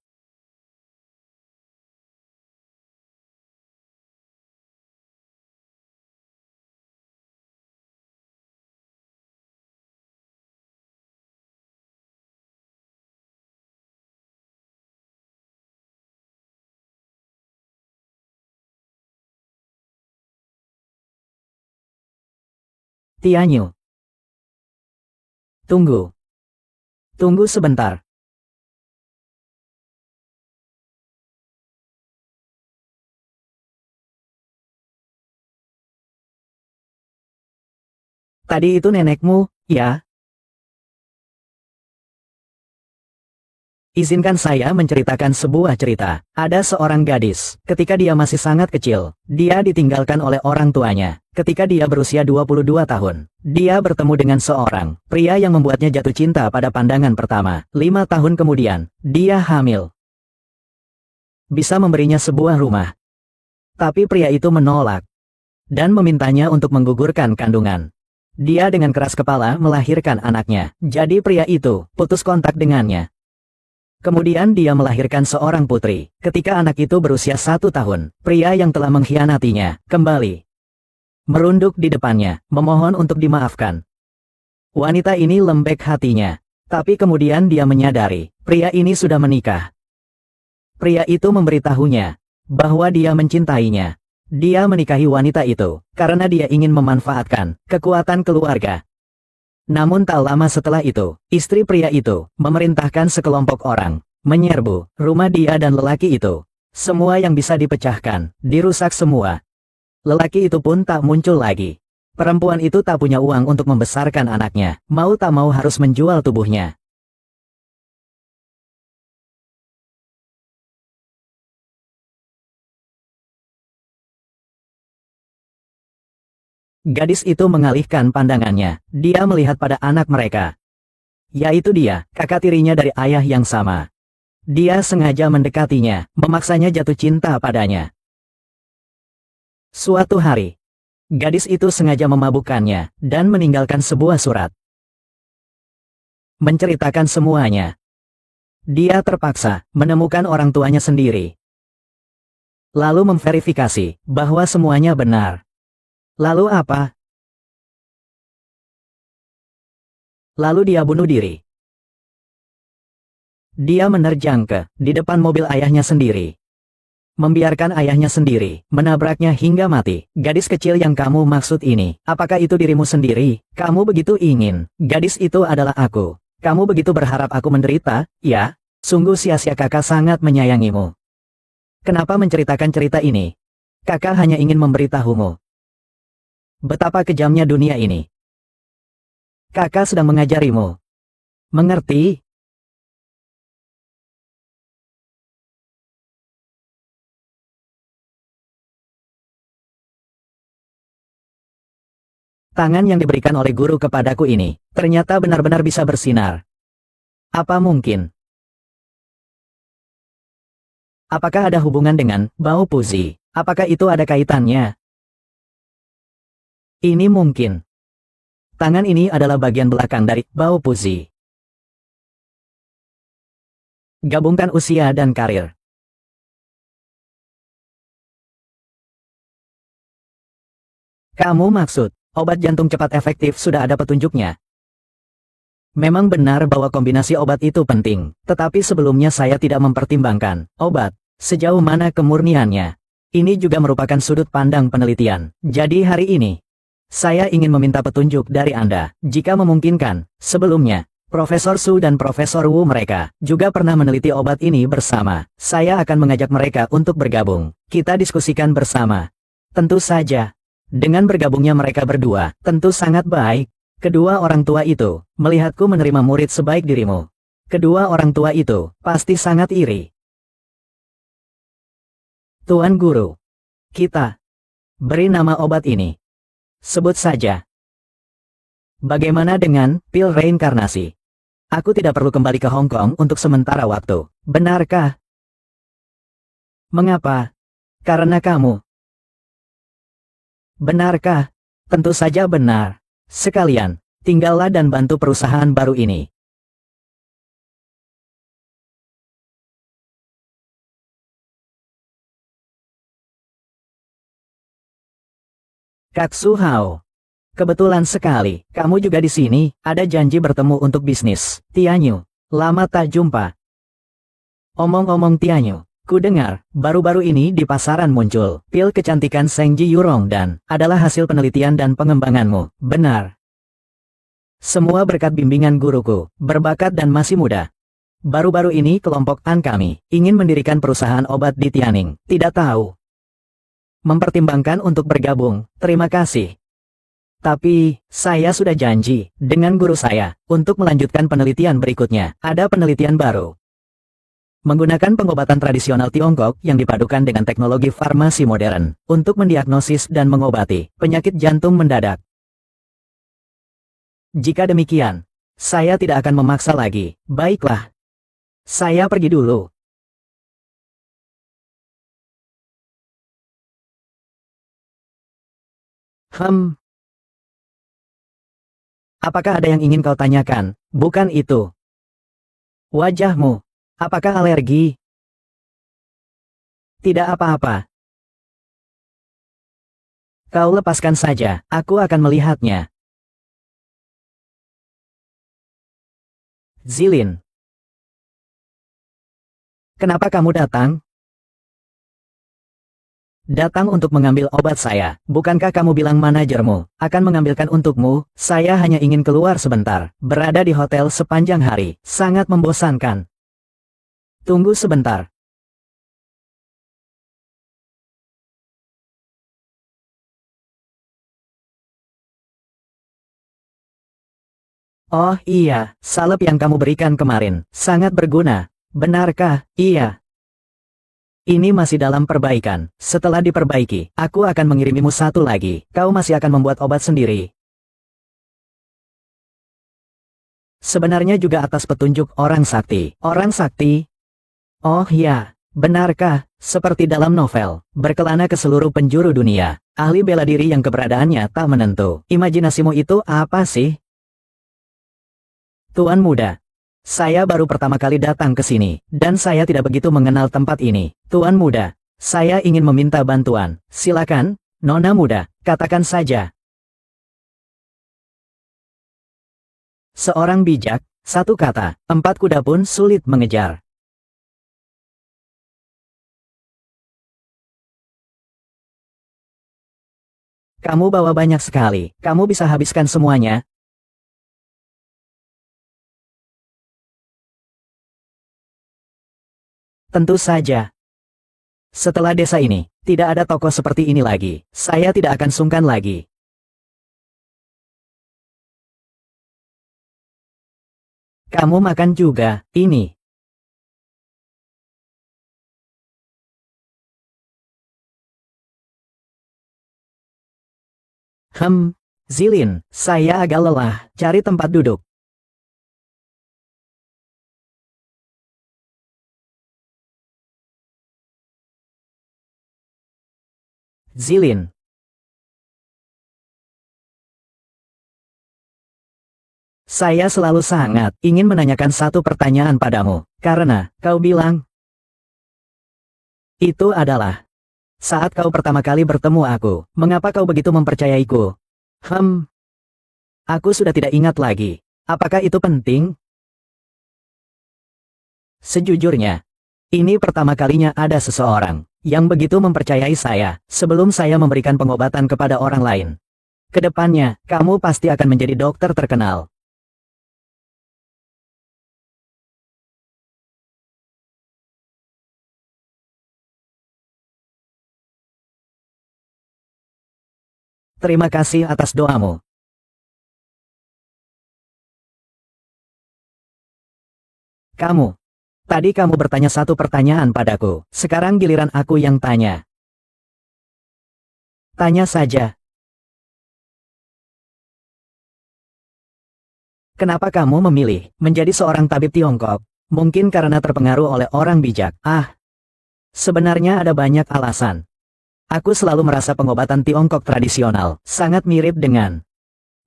Tianyu. Tunggu. Tunggu sebentar. Tadi itu nenekmu, ya? Izinkan saya menceritakan sebuah cerita. Ada seorang gadis, ketika dia masih sangat kecil, dia ditinggalkan oleh orang tuanya. Ketika dia berusia 22 tahun, dia bertemu dengan seorang pria yang membuatnya jatuh cinta pada pandangan pertama. 5 tahun kemudian, dia hamil. Bisa memberinya sebuah rumah. Tapi pria itu menolak dan memintanya untuk menggugurkan kandungan. Dia dengan keras kepala melahirkan anaknya. Jadi pria itu putus kontak dengannya. Kemudian dia melahirkan seorang putri. Ketika anak itu berusia 1 tahun, pria yang telah mengkhianatinya kembali merunduk di depannya, memohon untuk dimaafkan. Wanita ini lembek hatinya. Tapi kemudian dia menyadari, pria ini sudah menikah. Pria itu memberitahunya bahwa dia mencintainya. Dia menikahi wanita itu karena dia ingin memanfaatkan kekuatan keluarga. Namun tak lama setelah itu, istri pria itu memerintahkan sekelompok orang menyerbu rumah dia dan lelaki itu. Semua yang bisa dipecahkan dirusak semua. Lelaki itu pun tak muncul lagi. Perempuan itu tak punya uang untuk membesarkan anaknya, mau tak mau harus menjual tubuhnya. Gadis itu mengalihkan pandangannya. Dia melihat pada anak mereka. Yaitu dia, kakak tirinya dari ayah yang sama. Dia sengaja mendekatinya, memaksanya jatuh cinta padanya. Suatu hari, gadis itu sengaja memabukkannya, dan meninggalkan sebuah surat. Menceritakan semuanya. Dia terpaksa menemukan orang tuanya sendiri. Lalu memverifikasi bahwa semuanya benar. Lalu apa? Lalu dia bunuh diri. Dia menerjang di depan mobil ayahnya sendiri. Membiarkan ayahnya sendiri menabraknya hingga mati. Gadis kecil yang kamu maksud ini, apakah itu dirimu sendiri? Kamu begitu ingin. Gadis itu adalah aku. Kamu begitu berharap aku menderita? Ya, sungguh sia-sia, kakak sangat menyayangimu. Kenapa menceritakan cerita ini? Kakak hanya ingin memberitahumu betapa kejamnya dunia ini. Kakak sedang mengajarimu. Mengerti? Tangan yang diberikan oleh guru kepadaku ini, ternyata benar-benar bisa bersinar. Apa mungkin? Apakah ada hubungan dengan bau puzi? Apakah itu ada kaitannya? Ini mungkin. Tangan ini adalah bagian belakang dari bau puzi. Gabungkan usia dan karir. Kamu maksud, obat jantung cepat efektif sudah ada petunjuknya? Memang benar bahwa kombinasi obat itu penting, tetapi sebelumnya saya tidak mempertimbangkan obat, sejauh mana kemurniannya. Ini juga merupakan sudut pandang penelitian. Jadi hari ini, saya ingin meminta petunjuk dari Anda, jika memungkinkan. Sebelumnya, Profesor Su dan Profesor Wu mereka juga pernah meneliti obat ini bersama. Saya akan mengajak mereka untuk bergabung. Kita diskusikan bersama. Tentu saja. Dengan bergabungnya mereka berdua, tentu sangat baik. Kedua orang tua itu melihatku menerima murid sebaik dirimu. Kedua orang tua itu pasti sangat iri. Tuan Guru, kita beri nama obat ini. Sebut saja. Bagaimana dengan pil reinkarnasi? Aku tidak perlu kembali ke Hong Kong untuk sementara waktu. Benarkah? Mengapa? Karena kamu. Benarkah? Tentu saja benar. Sekalian, tinggallah dan bantu perusahaan baru ini. Kak Su Hao. Kebetulan sekali, kamu juga di sini. Ada janji bertemu untuk bisnis. Tianyu, lama tak jumpa. Omong-omong Tianyu, ku dengar, baru-baru ini di pasaran muncul pil kecantikan Seng Ji Yurong dan adalah hasil penelitian dan pengembanganmu. Benar. Semua berkat bimbingan guruku, berbakat dan masih muda. Baru-baru ini kelompok An kami ingin mendirikan perusahaan obat di Tianning. Tidak tahu. Mempertimbangkan untuk bergabung. Terima kasih. Tapi, saya sudah janji dengan guru saya untuk melanjutkan penelitian berikutnya. Ada penelitian baru. Menggunakan pengobatan tradisional Tiongkok yang dipadukan dengan teknologi farmasi modern untuk mendiagnosis dan mengobati penyakit jantung mendadak. Jika demikian, saya tidak akan memaksa lagi. Baiklah. Saya pergi dulu. Hmm, apakah ada yang ingin kau tanyakan? Bukan itu. Wajahmu. Apakah alergi? Tidak apa-apa. Kau lepaskan saja, aku akan melihatnya. Zilin. Kenapa kamu datang? Datang untuk mengambil obat saya. Bukankah kamu bilang manajermu akan mengambilkan untukmu? Saya hanya ingin keluar sebentar. Berada di hotel sepanjang hari. Sangat membosankan. Tunggu sebentar. Oh iya, salep yang kamu berikan kemarin. Sangat berguna. Benarkah? Iya. Ini masih dalam perbaikan. Setelah diperbaiki, aku akan mengirimimu satu lagi. Kau masih akan membuat obat sendiri. Sebenarnya juga atas petunjuk orang sakti. Orang sakti? Oh ya, benarkah? Seperti dalam novel, berkelana ke seluruh penjuru dunia. Ahli bela diri yang keberadaannya tak menentu. Imajinasimu itu apa sih? Tuan muda. Saya baru pertama kali datang ke sini, dan saya tidak begitu mengenal tempat ini. Tuan muda, saya ingin meminta bantuan. Silakan, Nona muda, katakan saja. Seorang bijak, satu kata, 4 kuda pun sulit mengejar. Kamu bawa banyak sekali, kamu bisa habiskan semuanya. Tentu saja. Setelah desa ini, tidak ada toko seperti ini lagi. Saya tidak akan sungkan lagi. Kamu makan juga, ini. Zilin, saya agak lelah, cari tempat duduk. Zilin, saya selalu sangat ingin menanyakan satu pertanyaan padamu, karena kau bilang itu adalah saat kau pertama kali bertemu aku, mengapa kau begitu mempercayaiku? Hmm, aku sudah tidak ingat lagi. Apakah itu penting? Sejujurnya, ini pertama kalinya ada seseorang yang begitu mempercayai saya sebelum saya memberikan pengobatan kepada orang lain. Kedepannya, kamu pasti akan menjadi dokter terkenal. Terima kasih atas doamu. Kamu. Tadi kamu bertanya satu pertanyaan padaku. Sekarang giliran aku yang tanya. Tanya saja. Kenapa kamu memilih menjadi seorang tabib Tiongkok? Mungkin karena terpengaruh oleh orang bijak. Sebenarnya ada banyak alasan. Aku selalu merasa pengobatan Tiongkok tradisional sangat mirip dengan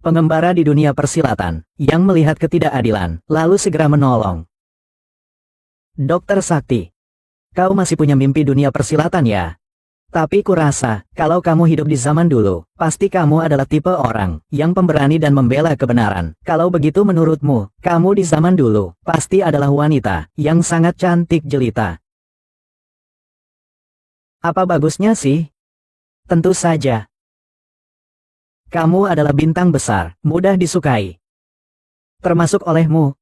pengembara di dunia persilatan yang melihat ketidakadilan, lalu segera menolong. Dokter Sakti, kau masih punya mimpi dunia persilatan ya? Tapi kurasa, kalau kamu hidup di zaman dulu, pasti kamu adalah tipe orang yang pemberani dan membela kebenaran. Kalau begitu menurutmu, kamu di zaman dulu, pasti adalah wanita yang sangat cantik jelita. Apa bagusnya sih? Tentu saja. Kamu adalah bintang besar, mudah disukai. Termasuk olehmu.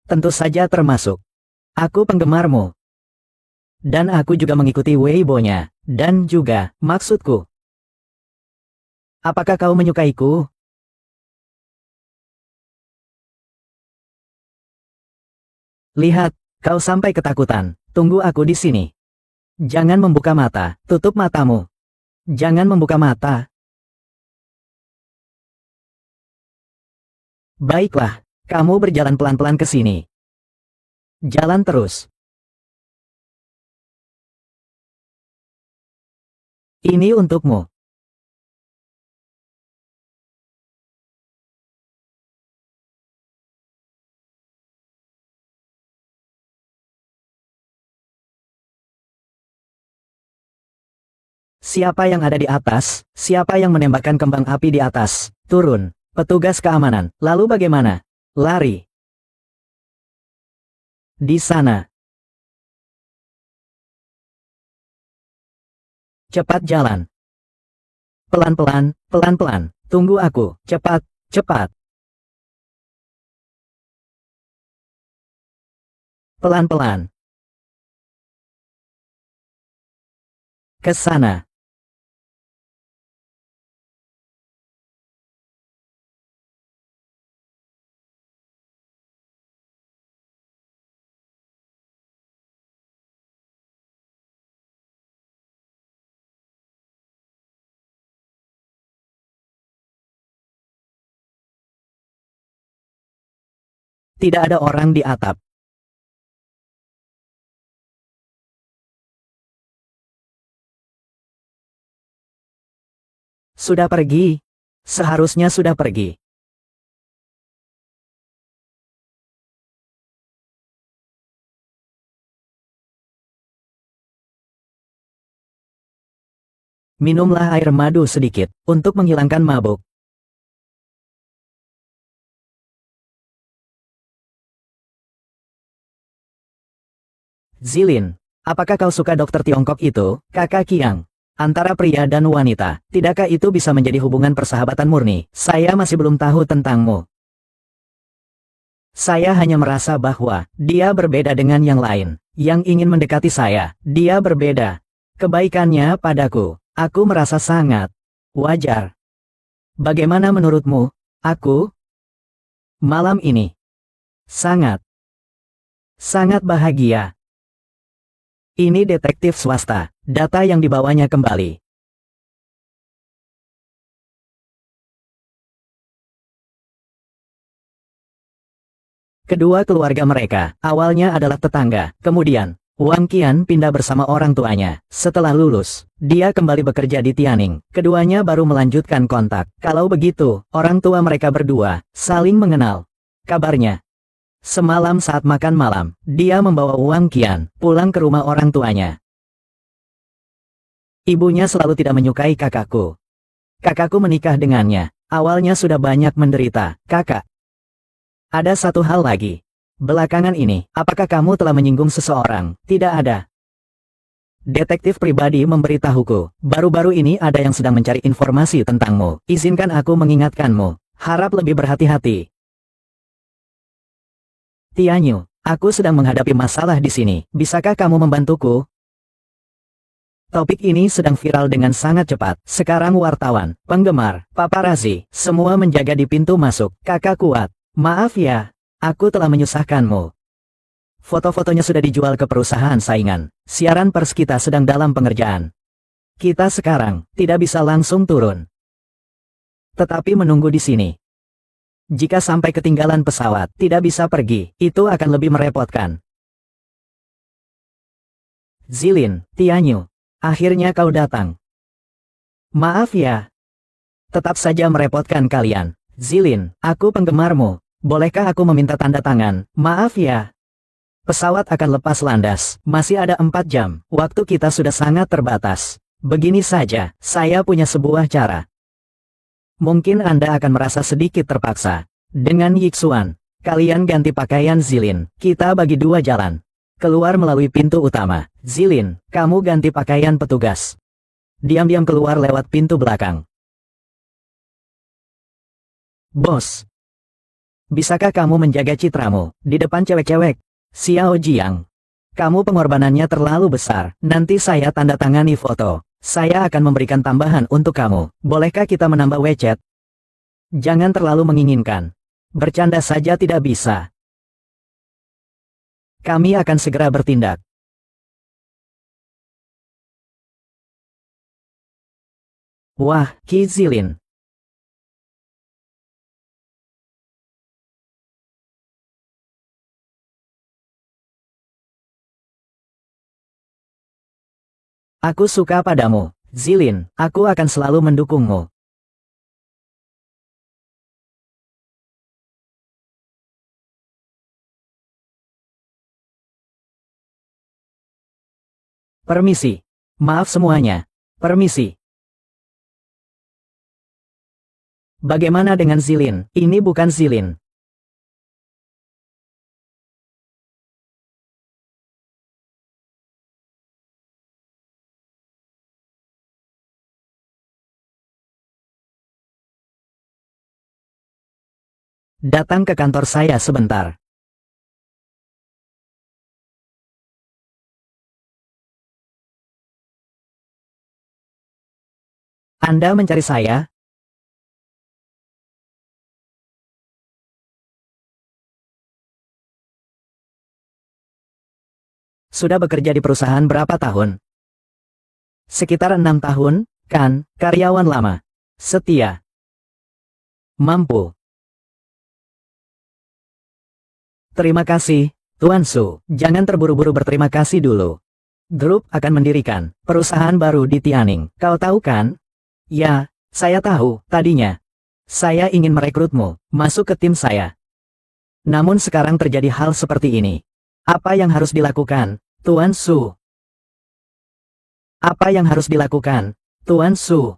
Tentu saja termasuk. Aku penggemarmu. Dan aku juga mengikuti Weibo-nya. Dan juga, maksudku. Apakah kau menyukaiku? Lihat, kau sampai ketakutan. Tunggu aku di sini. Jangan membuka mata, tutup matamu. Jangan membuka mata. Baiklah, kamu berjalan pelan-pelan ke sini. Jalan terus. Ini untukmu. Siapa yang ada di atas? Siapa yang menembakkan kembang api di atas? Turun. Petugas keamanan. Lalu bagaimana? Lari. Di sana. Cepat jalan. Pelan-pelan, pelan-pelan. Tunggu aku. Cepat, cepat. Pelan-pelan. Ke sana. Tidak ada orang di atap. Sudah pergi. Seharusnya sudah pergi. Minumlah air madu sedikit, untuk menghilangkan mabuk. Zilin, apakah kau suka dokter Tiongkok itu, Kakak Kiang? Antara pria dan wanita, tidakkah itu bisa menjadi hubungan persahabatan murni? Saya masih belum tahu tentangmu. Saya hanya merasa bahwa dia berbeda dengan yang lain, yang ingin mendekati saya. Dia berbeda. Kebaikannya padaku, aku merasa sangat wajar. Bagaimana menurutmu? Aku malam ini sangat bahagia. Ini detektif swasta. Data yang dibawanya kembali. Kedua keluarga mereka, awalnya adalah tetangga. Kemudian, Wang Qian pindah bersama orang tuanya. Setelah lulus, dia kembali bekerja di Tianning. Keduanya baru melanjutkan kontak. Kalau begitu, orang tua mereka berdua saling mengenal. Kabarnya, semalam saat makan malam, dia membawa Wang Qian pulang ke rumah orang tuanya. Ibunya selalu tidak menyukai kakakku. Kakakku menikah dengannya. Awalnya sudah banyak menderita, kakak. Ada satu hal lagi. Belakangan ini, apakah kamu telah menyinggung seseorang? Tidak ada. Detektif pribadi memberitahuku, baru-baru ini ada yang sedang mencari informasi tentangmu. Izinkan aku mengingatkanmu. Harap lebih berhati-hati. Tianyu, aku sedang menghadapi masalah di sini. Bisakah kamu membantuku? Topik ini sedang viral dengan sangat cepat. Sekarang wartawan, penggemar, paparazi, semua menjaga di pintu masuk. Kakak kuat. Maaf ya, aku telah menyusahkanmu. Foto-fotonya sudah dijual ke perusahaan saingan. Siaran pers kita sedang dalam pengerjaan. Kita sekarang tidak bisa langsung turun. Tetapi menunggu di sini. Jika sampai ketinggalan pesawat, tidak bisa pergi, itu akan lebih merepotkan. Zilin, Tianyu. Akhirnya kau datang. Maaf ya. Tetap saja merepotkan kalian. Zilin, aku penggemarmu. Bolehkah aku meminta tanda tangan? Maaf ya. Pesawat akan lepas landas. Masih ada 4 jam. Waktu kita sudah sangat terbatas. Begini saja, saya punya sebuah cara. Mungkin Anda akan merasa sedikit terpaksa. Dengan Yixuan, kalian ganti pakaian Zilin. Kita bagi 2 jalan. Keluar melalui pintu utama. Zilin, kamu ganti pakaian petugas. Diam-diam keluar lewat pintu belakang. Bos. Bisakah kamu menjaga citramu di depan cewek-cewek? Xiao Jiang. Kamu pengorbanannya terlalu besar. Nanti saya tanda tangani foto. Saya akan memberikan tambahan untuk kamu. Bolehkah kita menambah WeChat? Jangan terlalu menginginkan. Bercanda saja tidak bisa. Kami akan segera bertindak. Wah, Qi Zilin. Aku suka padamu, Zilin. Aku akan selalu mendukungmu. Permisi. Maaf semuanya. Permisi. Bagaimana dengan Zilin? Ini bukan Zilin. Datang ke kantor saya sebentar. Anda mencari saya? Sudah bekerja di perusahaan berapa tahun? Sekitar 6 tahun, kan? Karyawan lama. Setia. Mampu. Terima kasih, Tuan Su. Jangan terburu-buru berterima kasih dulu. Grup akan mendirikan perusahaan baru di Tianning. Kau tahu kan? Ya, saya tahu. Tadinya, saya ingin merekrutmu masuk ke tim saya. Namun sekarang terjadi hal seperti ini. Apa yang harus dilakukan, Tuan Su? Apa yang harus dilakukan, Tuan Su?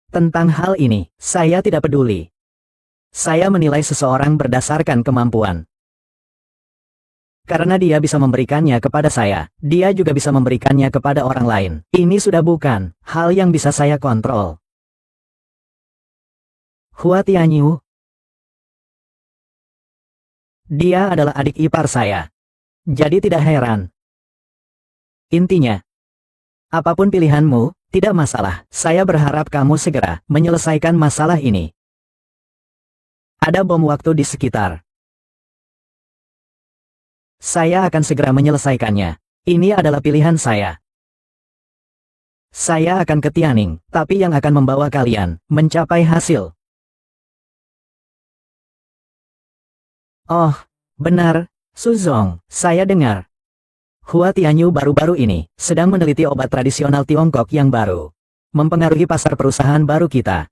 Tentang hal ini, saya tidak peduli. Saya menilai seseorang berdasarkan kemampuan. Karena dia bisa memberikannya kepada saya, dia juga bisa memberikannya kepada orang lain. Ini sudah bukan hal yang bisa saya kontrol. Hua Tianyu. Dia adalah adik ipar saya. Jadi tidak heran. Intinya, apapun pilihanmu, tidak masalah. Saya berharap kamu segera menyelesaikan masalah ini. Ada bom waktu di sekitar. Saya akan segera menyelesaikannya. Ini adalah pilihan saya. Saya akan ke Tianning, tapi yang akan membawa kalian mencapai hasil. Oh, benar, Suzong, saya dengar. Hua Tianyu baru-baru ini sedang meneliti obat tradisional Tiongkok yang baru. Mempengaruhi pasar perusahaan baru kita.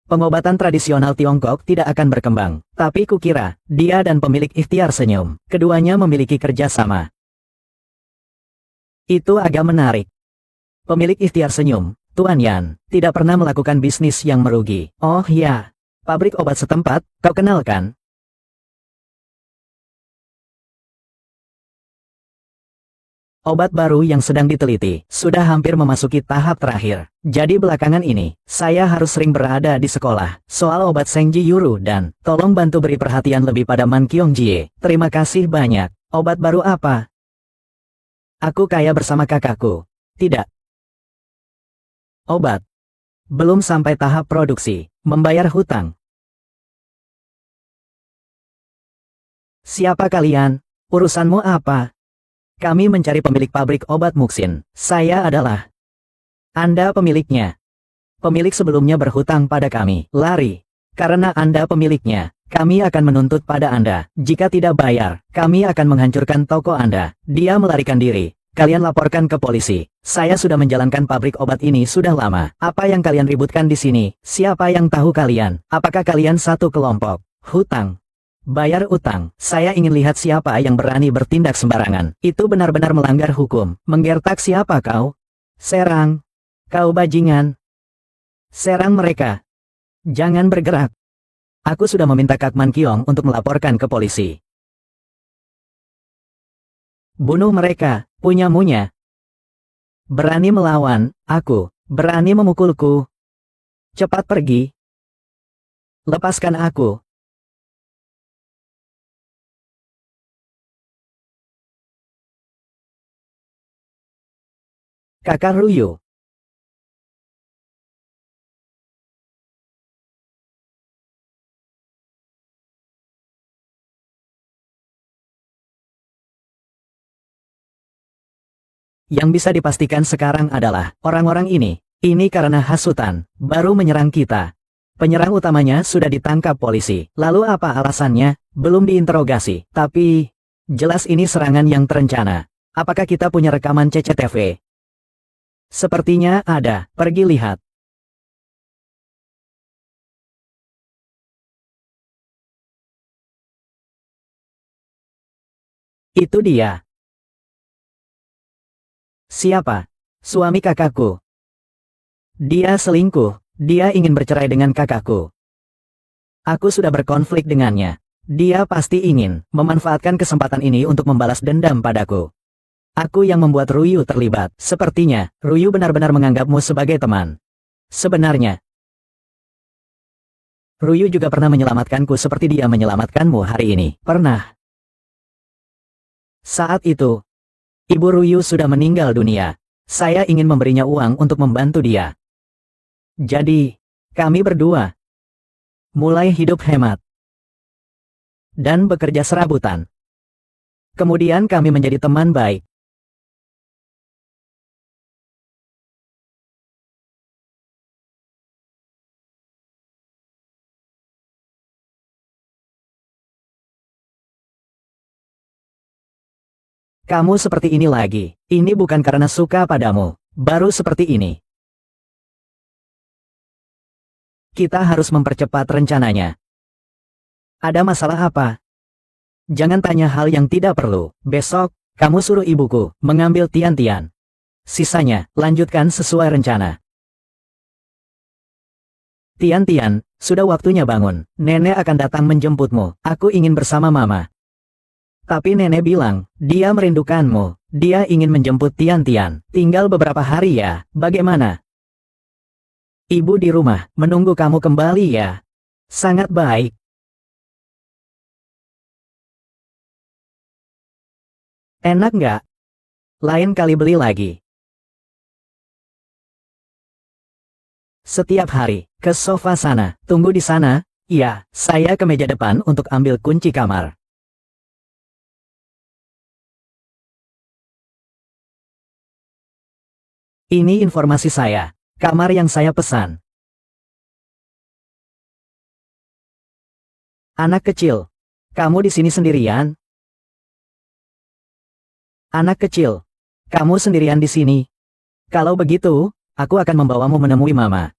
Pengobatan tradisional Tiongkok tidak akan berkembang, tapi kukira, dia dan pemilik Ikhtiar Senyum, keduanya memiliki kerjasama. Itu agak menarik. Pemilik Ikhtiar Senyum, Tuan Yan, tidak pernah melakukan bisnis yang merugi. Oh ya, pabrik obat setempat, kau kenal kan? Obat baru yang sedang diteliti, sudah hampir memasuki tahap terakhir. Jadi belakangan ini, saya harus sering berada di sekolah, soal obat Sengji Yuru dan, tolong bantu beri perhatian lebih pada Man Kyong Jie. Terima kasih banyak. Obat baru apa? Aku kaya bersama kakakku. Tidak. Obat. Belum sampai tahap produksi, membayar hutang. Siapa kalian? Urusanmu apa? Kami mencari pemilik pabrik obat Muxin. Saya adalah. Anda pemiliknya. Pemilik sebelumnya berhutang pada kami. Lari. Karena Anda pemiliknya, kami akan menuntut pada Anda. Jika tidak bayar, kami akan menghancurkan toko Anda. Dia melarikan diri. Kalian laporkan ke polisi. Saya sudah menjalankan pabrik obat ini sudah lama. Apa yang kalian ributkan di sini? Siapa yang tahu kalian? Apakah kalian satu kelompok? Hutang. Bayar utang. Saya ingin lihat siapa yang berani bertindak sembarangan. Itu benar-benar melanggar hukum. Menggertak siapa kau? Serang. Kau bajingan. Serang mereka. Jangan bergerak. Aku sudah meminta Kak Man Kiong untuk melaporkan ke polisi. Bunuh mereka, punyamunya. Berani melawan, aku. Berani memukulku. Cepat pergi. Lepaskan aku. Kakak Ruyu. Yang bisa dipastikan sekarang adalah, orang-orang ini karena hasutan, baru menyerang kita. Penyerang utamanya sudah ditangkap polisi. Lalu apa alasannya? Belum diinterogasi. Tapi, jelas ini serangan yang terencana. Apakah kita punya rekaman CCTV? Sepertinya ada. Pergi lihat. Itu dia. Siapa? suami kakakku. Dia selingkuh, dia ingin bercerai dengan kakakku. Aku sudah berkonflik dengannya. Dia pasti ingin memanfaatkan kesempatan ini untuk membalas dendam padaku. Aku yang membuat Ruyu terlibat. Sepertinya, Ruyu benar-benar menganggapmu sebagai teman. Sebenarnya, Ruyu juga pernah menyelamatkanku seperti dia menyelamatkanmu hari ini. Pernah. Saat itu, Ibu Ruyu sudah meninggal dunia. Saya ingin memberinya uang untuk membantu dia. Jadi, kami berdua mulai hidup hemat dan bekerja serabutan. Kemudian kami menjadi teman baik. Kamu seperti ini lagi. Ini bukan karena suka padamu. Baru seperti ini. Kita harus mempercepat rencananya. Ada masalah apa? Jangan tanya hal yang tidak perlu. Besok, kamu suruh ibuku mengambil Tian-Tian. Sisanya, lanjutkan sesuai rencana. Tian-Tian, sudah waktunya bangun. Nenek akan datang menjemputmu. Aku ingin bersama mama. Tapi nenek bilang, dia merindukanmu. Dia ingin menjemput Tian-Tian. Tinggal beberapa hari ya, bagaimana? Ibu di rumah, menunggu kamu kembali ya. Sangat baik. Enak nggak? Lain kali beli lagi. Setiap hari, ke sofa sana. Tunggu di sana. Iya, saya ke meja depan untuk ambil kunci kamar. Ini informasi saya. Kamar yang saya pesan. Anak kecil. Kamu di sini sendirian? Anak kecil. Kamu sendirian di sini? Kalau begitu, aku akan membawamu menemui mama.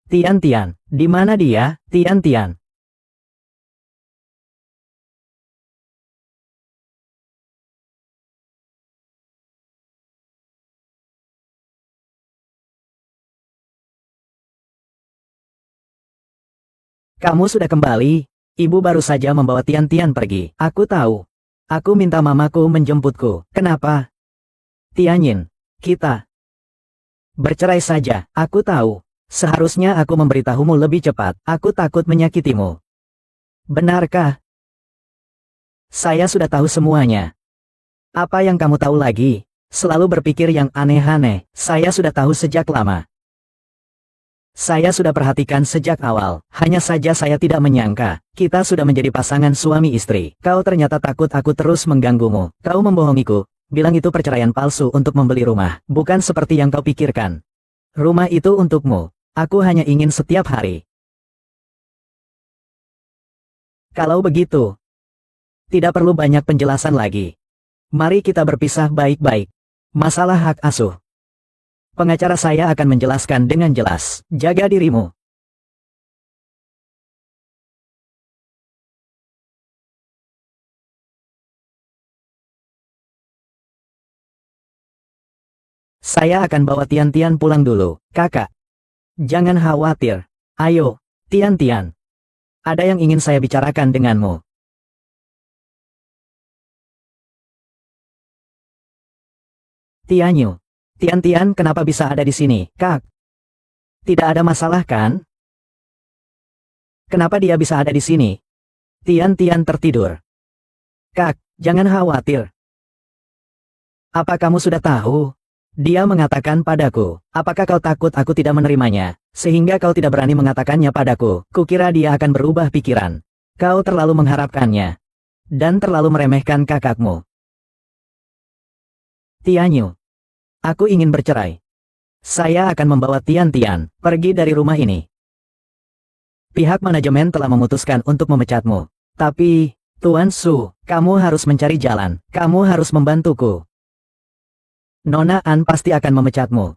Tian-Tian, di mana dia? Tian-Tian. Kamu sudah kembali? Ibu baru saja membawa Tian-Tian pergi. Aku tahu. Aku minta mamaku menjemputku. Kenapa? Tianyin, kita bercerai saja. Aku tahu. Seharusnya aku memberitahumu lebih cepat. Aku takut menyakitimu. Benarkah? Saya sudah tahu semuanya. Apa yang kamu tahu lagi? Selalu berpikir yang aneh-aneh. Saya sudah tahu sejak lama. Saya sudah perhatikan sejak awal, hanya saja saya tidak menyangka, kita sudah menjadi pasangan suami istri. Kau ternyata takut aku terus mengganggumu. Kau membohongiku, bilang itu perceraian palsu untuk membeli rumah. Bukan seperti yang kau pikirkan. Rumah itu untukmu. Aku hanya ingin setiap hari. Kalau begitu, tidak perlu banyak penjelasan lagi. Mari kita berpisah baik-baik. Masalah hak asuh. Pengacara saya akan menjelaskan dengan jelas. Jaga dirimu. Saya akan bawa Tian-Tian pulang dulu, kakak. Jangan khawatir. Ayo, Tian-Tian. Ada yang ingin saya bicarakan denganmu. Tianyu. Tian-Tian kenapa bisa ada di sini, Kak? Tidak ada masalah kan? Kenapa dia bisa ada di sini? Tian-Tian tertidur. Kak, jangan khawatir. Apa kamu sudah tahu? Dia mengatakan padaku, apakah kau takut aku tidak menerimanya, sehingga kau tidak berani mengatakannya padaku? Kukira dia akan berubah pikiran. Kau terlalu mengharapkannya. Dan terlalu meremehkan kakakmu. Tianyu. Aku ingin bercerai. Saya akan membawa Tian-Tian pergi dari rumah ini. Pihak manajemen telah memutuskan untuk memecatmu. Tapi, Tuan Su, kamu harus mencari jalan. Kamu harus membantuku. Nona An pasti akan memecatmu.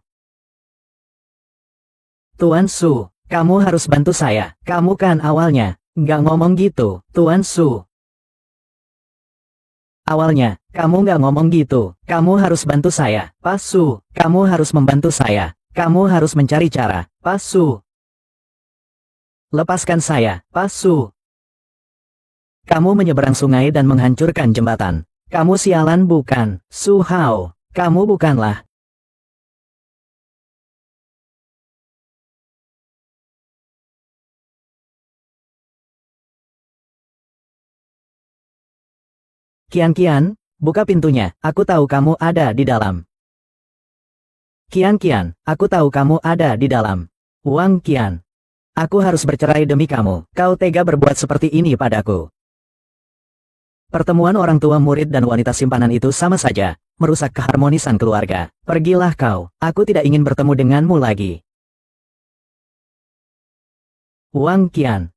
Tuan Su, kamu harus bantu saya. Kamu kan awalnya Nggak ngomong gitu, Tuan Su. Awalnya, kamu nggak ngomong gitu. Kamu harus bantu saya, Pak Su. Kamu harus membantu saya. Kamu harus mencari cara, Pak Su. Lepaskan saya, Pak Su. Kamu menyeberang sungai dan menghancurkan jembatan. Kamu sialan bukan, Su Hao. Kamu bukanlah. Kian, buka pintunya. Aku tahu kamu ada di dalam. Kian, aku tahu kamu ada di dalam. Wang Qian. Aku harus bercerai demi kamu. Kau tega berbuat seperti ini padaku. Pertemuan orang tua murid dan wanita simpanan itu sama saja, merusak keharmonisan keluarga. Pergilah kau, aku tidak ingin bertemu denganmu lagi. Wang Qian.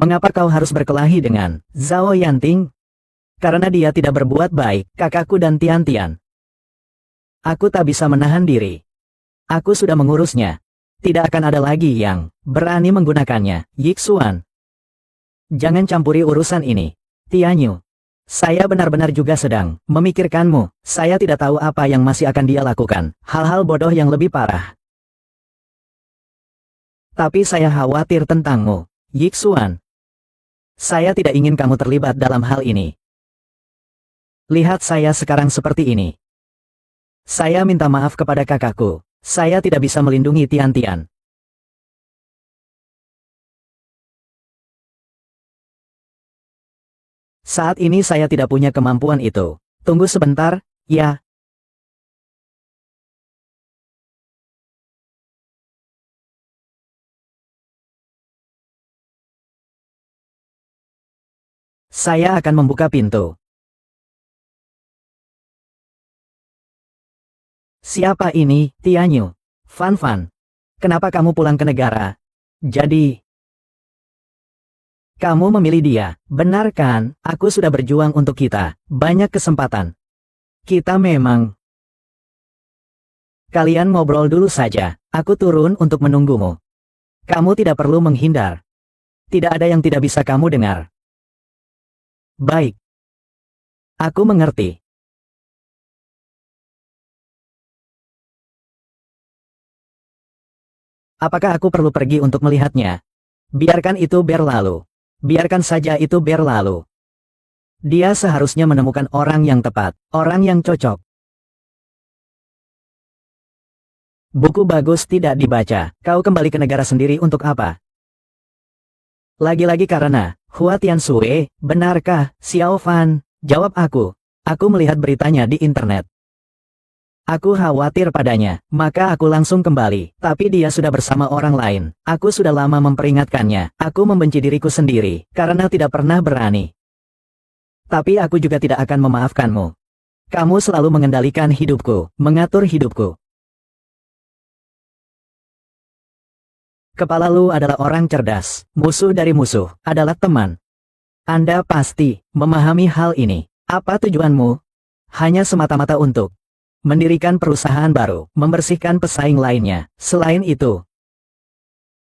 Mengapa kau harus berkelahi dengan Zhao Yanting? Karena dia tidak berbuat baik, kakakku dan Tian. Aku tak bisa menahan diri. Aku sudah mengurusnya. Tidak akan ada lagi yang berani menggunakannya. Yixuan. Jangan campuri urusan ini. Tianyu. Saya benar-benar juga sedang memikirkanmu. Saya tidak tahu apa yang masih akan dia lakukan. Hal-hal bodoh yang lebih parah. Tapi saya khawatir tentangmu, Yixuan. Saya tidak ingin kamu terlibat dalam hal ini. Lihat saya sekarang seperti ini. Saya minta maaf kepada kakakku. Saya tidak bisa melindungi Tian. Saat ini saya tidak punya kemampuan itu. Tunggu sebentar, ya. Saya akan membuka pintu. Siapa ini, Tianyu? Fan. Kenapa kamu pulang ke negara? Jadi, kamu memilih dia, benar kan? Aku sudah berjuang untuk kita. Banyak kesempatan. Kita memang... Kalian ngobrol dulu saja. Aku turun untuk menunggumu. Kamu tidak perlu menghindar. Tidak ada yang tidak bisa kamu dengar. Baik. Aku mengerti. Apakah aku perlu pergi untuk melihatnya? Biarkan itu berlalu. Biarkan saja itu berlalu. Dia seharusnya menemukan orang yang tepat, orang yang cocok. Buku bagus tidak dibaca. Kau kembali ke negara sendiri untuk apa? Lagi-lagi karena Hua Tiansui, benarkah, Xiao Fan? Jawab aku. Aku melihat beritanya di internet. Aku khawatir padanya, maka aku langsung kembali. Tapi dia sudah bersama orang lain. Aku sudah lama memperingatkannya. Aku membenci diriku sendiri, karena tidak pernah berani. Tapi aku juga tidak akan memaafkanmu. Kamu selalu mengendalikan hidupku, mengatur hidupku. Kepala Lu adalah orang cerdas. Musuh dari musuh adalah teman. Anda pasti memahami hal ini. Apa tujuanmu? Hanya semata-mata untuk mendirikan perusahaan baru, membersihkan pesaing lainnya. Selain itu,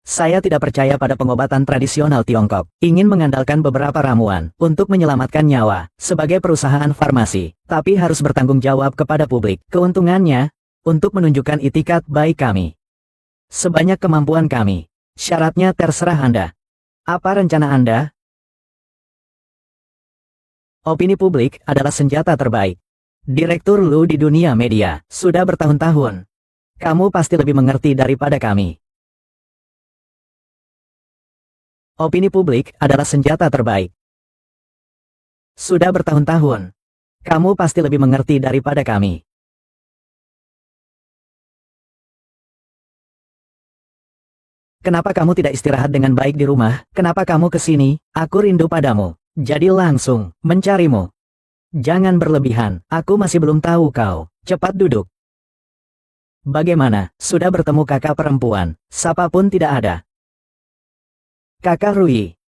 saya tidak percaya pada pengobatan tradisional Tiongkok. Ingin mengandalkan beberapa ramuan untuk menyelamatkan nyawa sebagai perusahaan farmasi, tapi harus bertanggung jawab kepada publik. Keuntungannya, untuk menunjukkan itikat baik kami. Sebanyak kemampuan kami. Syaratnya terserah Anda. Apa rencana Anda? Opini publik adalah senjata terbaik. Direktur Lu di dunia media, sudah bertahun-tahun. Kamu pasti lebih mengerti daripada kami. Opini publik adalah senjata terbaik. Sudah bertahun-tahun. Kamu pasti lebih mengerti daripada kami. Kenapa kamu tidak istirahat dengan baik di rumah? Kenapa kamu ke sini? Aku rindu padamu. Jadi langsung mencarimu. Jangan berlebihan, aku masih belum tahu kau. Cepat duduk. Bagaimana, sudah bertemu kakak perempuan? Siapapun tidak ada. Kakak Rui.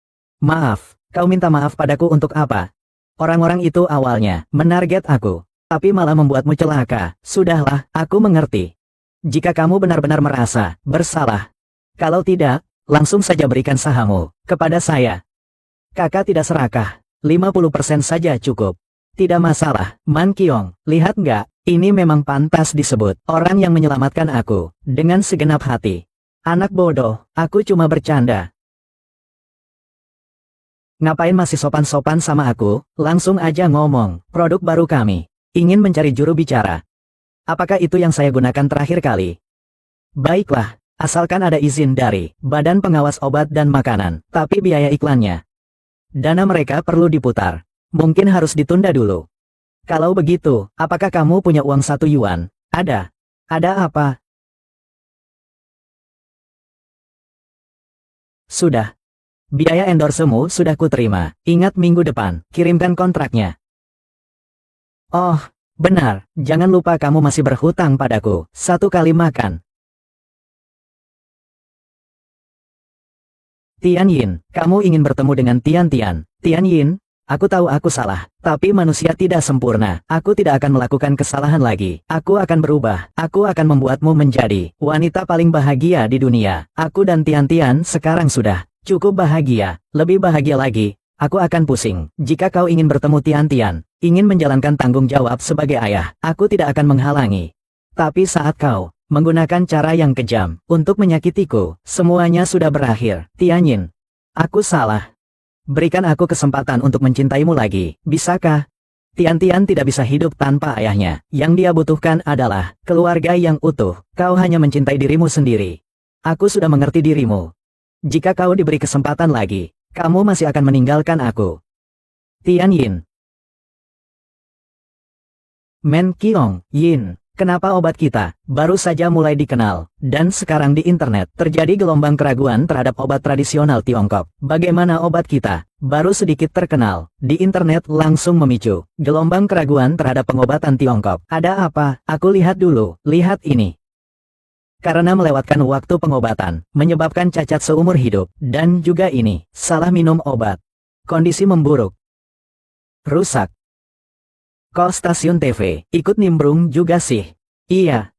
Maaf, kau minta maaf padaku untuk apa? Orang-orang itu awalnya menarget aku, tapi malah membuatmu celaka. Sudahlah, aku mengerti. Jika kamu benar-benar merasa bersalah, kalau tidak, langsung saja berikan sahammu kepada saya. Kakak tidak serakah, 50% saja cukup. Tidak masalah, Man Kyong, lihat nggak? Ini memang pantas disebut orang yang menyelamatkan aku dengan segenap hati. Anak bodoh, aku cuma bercanda. Ngapain masih sopan-sopan sama aku? Langsung aja ngomong, produk baru kami. Ingin mencari juru bicara. Apakah itu yang saya gunakan terakhir kali? Baiklah, asalkan ada izin dari Badan Pengawas Obat dan Makanan, tapi biaya iklannya. Dana mereka perlu diputar. Mungkin harus ditunda dulu. Kalau begitu, apakah kamu punya uang 1 yuan? Ada. Ada apa? Sudah. Biaya endorsemu sudah kuterima. Ingat minggu depan, kirimkan kontraknya. Oh, benar. Jangan lupa kamu masih berhutang padaku. 1 kali makan. Tian Yin, kamu ingin bertemu dengan Tian Tian. Tian Yin, aku tahu aku salah, tapi manusia tidak sempurna. Aku tidak akan melakukan kesalahan lagi. Aku akan berubah. Aku akan membuatmu menjadi wanita paling bahagia di dunia. Aku dan Tian Tian sekarang sudah cukup bahagia. Lebih bahagia lagi. Aku akan pusing. Jika kau ingin bertemu Tian Tian, ingin menjalankan tanggung jawab sebagai ayah, aku tidak akan menghalangi. Tapi saat kau menggunakan cara yang kejam untuk menyakitiku, semuanya sudah berakhir. Tian Yin, aku salah. Berikan aku kesempatan untuk mencintaimu lagi, bisakah? Tian Tian tidak bisa hidup tanpa ayahnya. Yang dia butuhkan adalah keluarga yang utuh. Kau hanya mencintai dirimu sendiri. Aku sudah mengerti dirimu. Jika kau diberi kesempatan lagi, kamu masih akan meninggalkan aku. Tian Yin. Man Kyong, Yin. Kenapa obat kita baru saja mulai dikenal, dan sekarang di internet terjadi gelombang keraguan terhadap obat tradisional Tiongkok? Bagaimana obat kita baru sedikit terkenal, di internet langsung memicu gelombang keraguan terhadap pengobatan Tiongkok? Ada apa? Aku lihat dulu, lihat ini. Karena melewatkan waktu pengobatan, menyebabkan cacat seumur hidup, dan juga ini, salah minum obat. Kondisi memburuk. Rusak. Kok stasiun TV ikut nimbrung juga sih? Iya.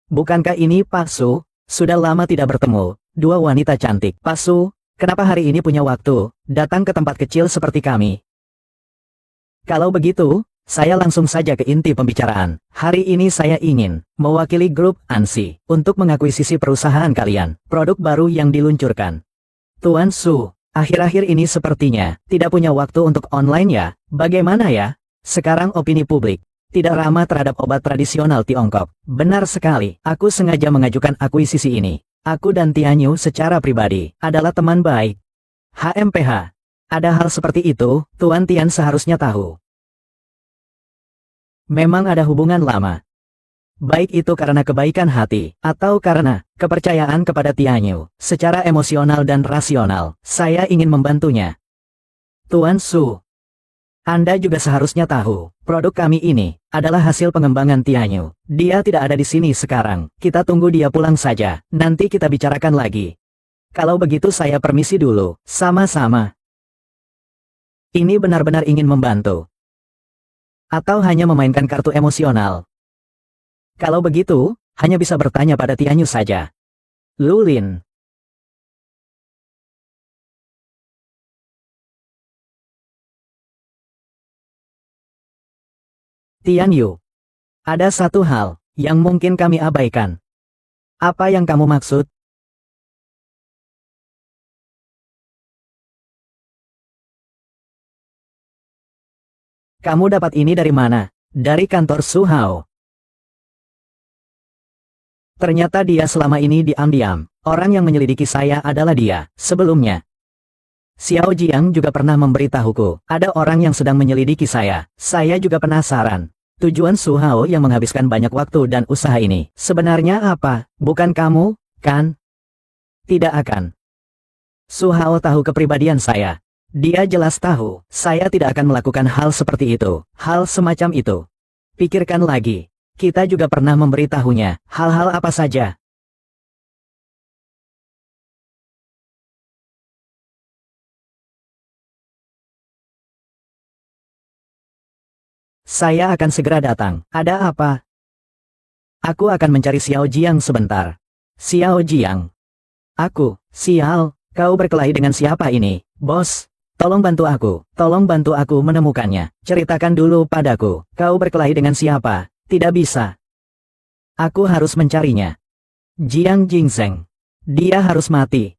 Bukankah ini Pak Su? Sudah lama tidak bertemu, dua wanita cantik. Pak Su, kenapa hari ini punya waktu datang ke tempat kecil seperti kami? Kalau begitu, saya langsung saja ke inti pembicaraan. Hari ini saya ingin mewakili grup ANSI untuk mengakuisisi perusahaan kalian, produk baru yang diluncurkan. Tuan Su, akhir-akhir ini sepertinya tidak punya waktu untuk online ya. Bagaimana ya? Sekarang opini publik tidak ramah terhadap obat tradisional Tiongkok. Benar sekali, aku sengaja mengajukan akuisisi ini. Aku dan Tianyu secara pribadi adalah teman baik. HMPH. Ada hal seperti itu, Tuan Tian seharusnya tahu. Memang ada hubungan lama. Baik itu karena kebaikan hati, atau karena kepercayaan kepada Tianyu, secara emosional dan rasional, saya ingin membantunya. Tuan Su, Anda juga seharusnya tahu, produk kami ini adalah hasil pengembangan Tianyu. Dia tidak ada di sini sekarang, kita tunggu dia pulang saja, nanti kita bicarakan lagi. Kalau begitu saya permisi dulu, sama-sama. Ini benar-benar ingin membantu. Atau hanya memainkan kartu emosional? Kalau begitu, hanya bisa bertanya pada Tianyu saja. Lulin. Tianyu. Ada satu hal yang mungkin kami abaikan. Apa yang kamu maksud? Kamu dapat ini dari mana? Dari kantor Su Hao. Ternyata dia selama ini diam-diam. Orang yang menyelidiki saya adalah dia. Sebelumnya, Xiao Jiang juga pernah memberitahuku, ada orang yang sedang menyelidiki saya. Saya juga penasaran. Tujuan Su Hao yang menghabiskan banyak waktu dan usaha ini sebenarnya apa? Bukan kamu, kan? Tidak akan. Su Hao tahu kepribadian saya. Dia jelas tahu, saya tidak akan melakukan hal seperti itu. Hal semacam itu. Pikirkan lagi. Kita juga pernah memberitahunya, hal-hal apa saja. Saya akan segera datang. Ada apa? Aku akan mencari Xiao Jiang sebentar. Xiao Jiang. Aku, sial, kau berkelahi dengan siapa ini, bos? Tolong bantu aku menemukannya. Ceritakan dulu padaku, kau berkelahi dengan siapa? Tidak bisa. Aku harus mencarinya. Jiang Jingzeng. Dia harus mati.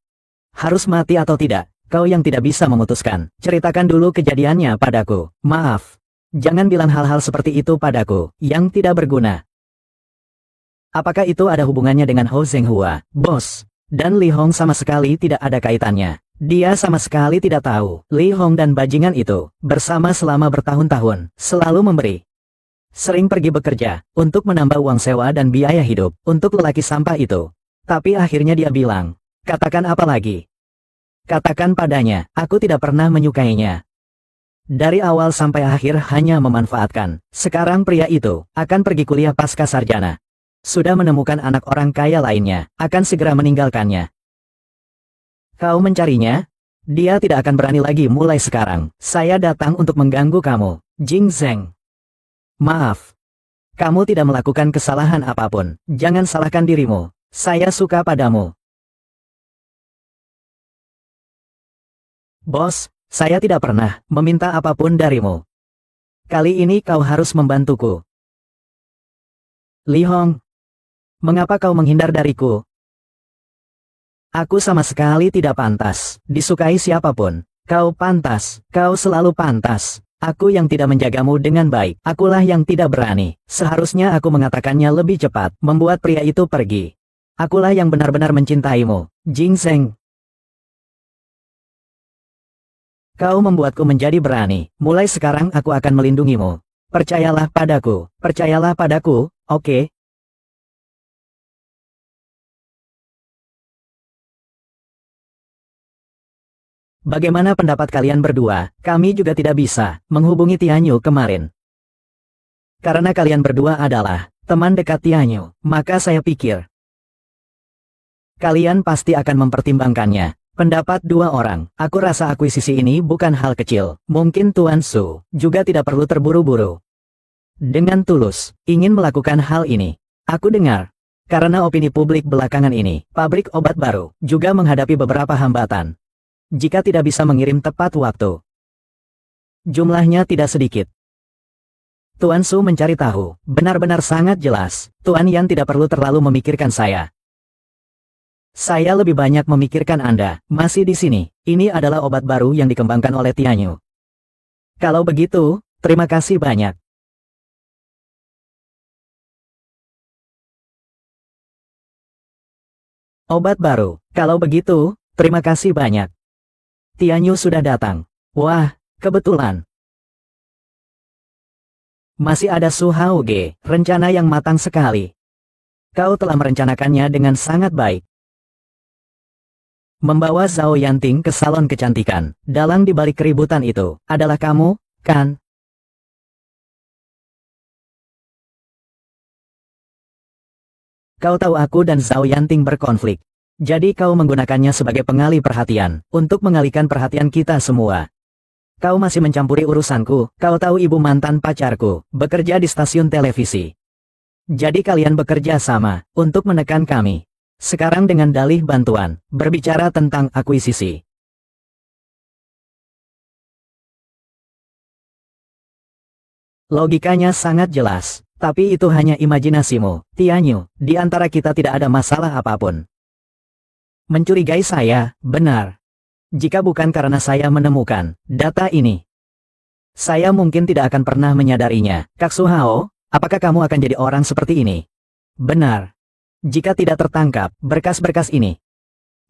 Harus mati atau tidak, kau yang tidak bisa memutuskan. Ceritakan dulu kejadiannya padaku. Maaf. Jangan bilang hal-hal seperti itu padaku, yang tidak berguna. Apakah itu ada hubungannya dengan Hou Zhenghua, bos? Dan Li Hong sama sekali tidak ada kaitannya. Dia sama sekali tidak tahu. Li Hong dan bajingan itu, bersama selama bertahun-tahun, selalu memberi. Sering pergi bekerja, untuk menambah uang sewa dan biaya hidup, untuk lelaki sampah itu. Tapi akhirnya dia bilang, katakan apa lagi? Katakan padanya, aku tidak pernah menyukainya. Dari awal sampai akhir hanya memanfaatkan. Sekarang pria itu, akan pergi kuliah pasca sarjana. Sudah menemukan anak orang kaya lainnya, akan segera meninggalkannya. Kau mencarinya? Dia tidak akan berani lagi mulai sekarang. Saya datang untuk mengganggu kamu, Jing Zheng. Maaf. Kamu tidak melakukan kesalahan apapun. Jangan salahkan dirimu. Saya suka padamu. Bos, saya tidak pernah meminta apapun darimu. Kali ini kau harus membantuku. Li Hong. Mengapa kau menghindar dariku? Aku sama sekali tidak pantas disukai siapapun. Kau pantas, kau selalu pantas. Aku yang tidak menjagamu dengan baik. Akulah yang tidak berani. Seharusnya aku mengatakannya lebih cepat, membuat pria itu pergi. Akulah yang benar-benar mencintaimu, Jing Zheng. Kau membuatku menjadi berani. Mulai sekarang aku akan melindungimu. Percayalah padaku, oke? Bagaimana pendapat kalian berdua? Kami juga tidak bisa menghubungi Tianyu kemarin. Karena kalian berdua adalah teman dekat Tianyu, maka saya pikir kalian pasti akan mempertimbangkannya. Pendapat dua orang, aku rasa akuisisi ini bukan hal kecil. Mungkin Tuan Su juga tidak perlu terburu-buru. Dengan tulus, ingin melakukan hal ini. Aku dengar, karena opini publik belakangan ini, pabrik obat baru juga menghadapi beberapa hambatan. Jika tidak bisa mengirim tepat waktu. Jumlahnya tidak sedikit. Tuan Su mencari tahu, benar-benar sangat jelas. Tuan Yan tidak perlu terlalu memikirkan saya. Saya lebih banyak memikirkan Anda, masih di sini. Ini adalah obat baru yang dikembangkan oleh Tianyu. Kalau begitu, terima kasih banyak. Obat baru, kalau begitu, terima kasih banyak. Tianyu sudah datang. Wah, kebetulan. Masih ada Su Haoge, rencana yang matang sekali. Kau telah merencanakannya dengan sangat baik. Membawa Zhao Yanting ke salon kecantikan, dalang di balik keributan itu, adalah kamu, kan? Kau tahu aku dan Zhao Yanting berkonflik. Jadi kau menggunakannya sebagai pengalih perhatian, untuk mengalihkan perhatian kita semua. Kau masih mencampuri urusanku, kau tahu ibu mantan pacarku, bekerja di stasiun televisi. Jadi kalian bekerja sama, untuk menekan kami. Sekarang dengan dalih bantuan, berbicara tentang akuisisi. Logikanya sangat jelas, tapi itu hanya imajinasimu, Tianyu. Di antara kita tidak ada masalah apapun. Mencurigai saya, benar. Jika bukan karena saya menemukan data ini, saya mungkin tidak akan pernah menyadarinya. Kak Su Hao, apakah kamu akan jadi orang seperti ini? Benar. Jika tidak tertangkap, berkas-berkas ini,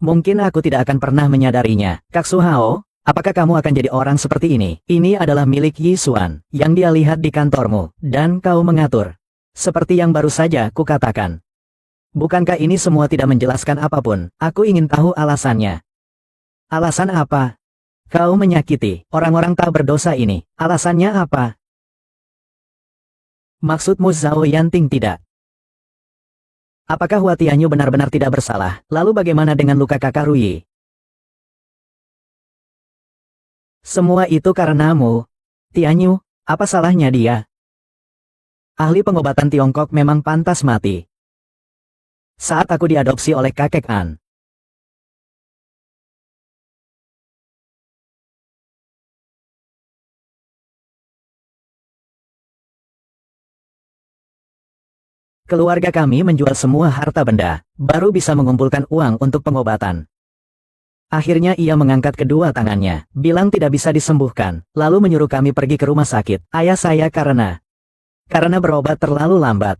mungkin aku tidak akan pernah menyadarinya. Kak Su Hao, apakah kamu akan jadi orang seperti ini? Ini adalah milik Yi Xuan, yang dia lihat di kantormu, dan kau mengatur. Seperti yang baru saja kukatakan. Bukankah ini semua tidak menjelaskan apapun? Aku ingin tahu alasannya. Alasan apa? Kau menyakiti orang-orang tak berdosa ini. Alasannya apa? Maksudmu Zhao Yanting tidak? Apakah Hua Tianyu benar-benar tidak bersalah? Lalu bagaimana dengan luka kakak Ruyi? Semua itu karenamu. Tianyu, apa salahnya dia? Ahli pengobatan Tiongkok memang pantas mati. Saat aku diadopsi oleh kakek An, keluarga kami menjual semua harta benda, baru bisa mengumpulkan uang untuk pengobatan. Akhirnya ia mengangkat kedua tangannya, bilang tidak bisa disembuhkan, lalu menyuruh kami pergi ke rumah sakit. Ayah saya karena berobat terlalu lambat.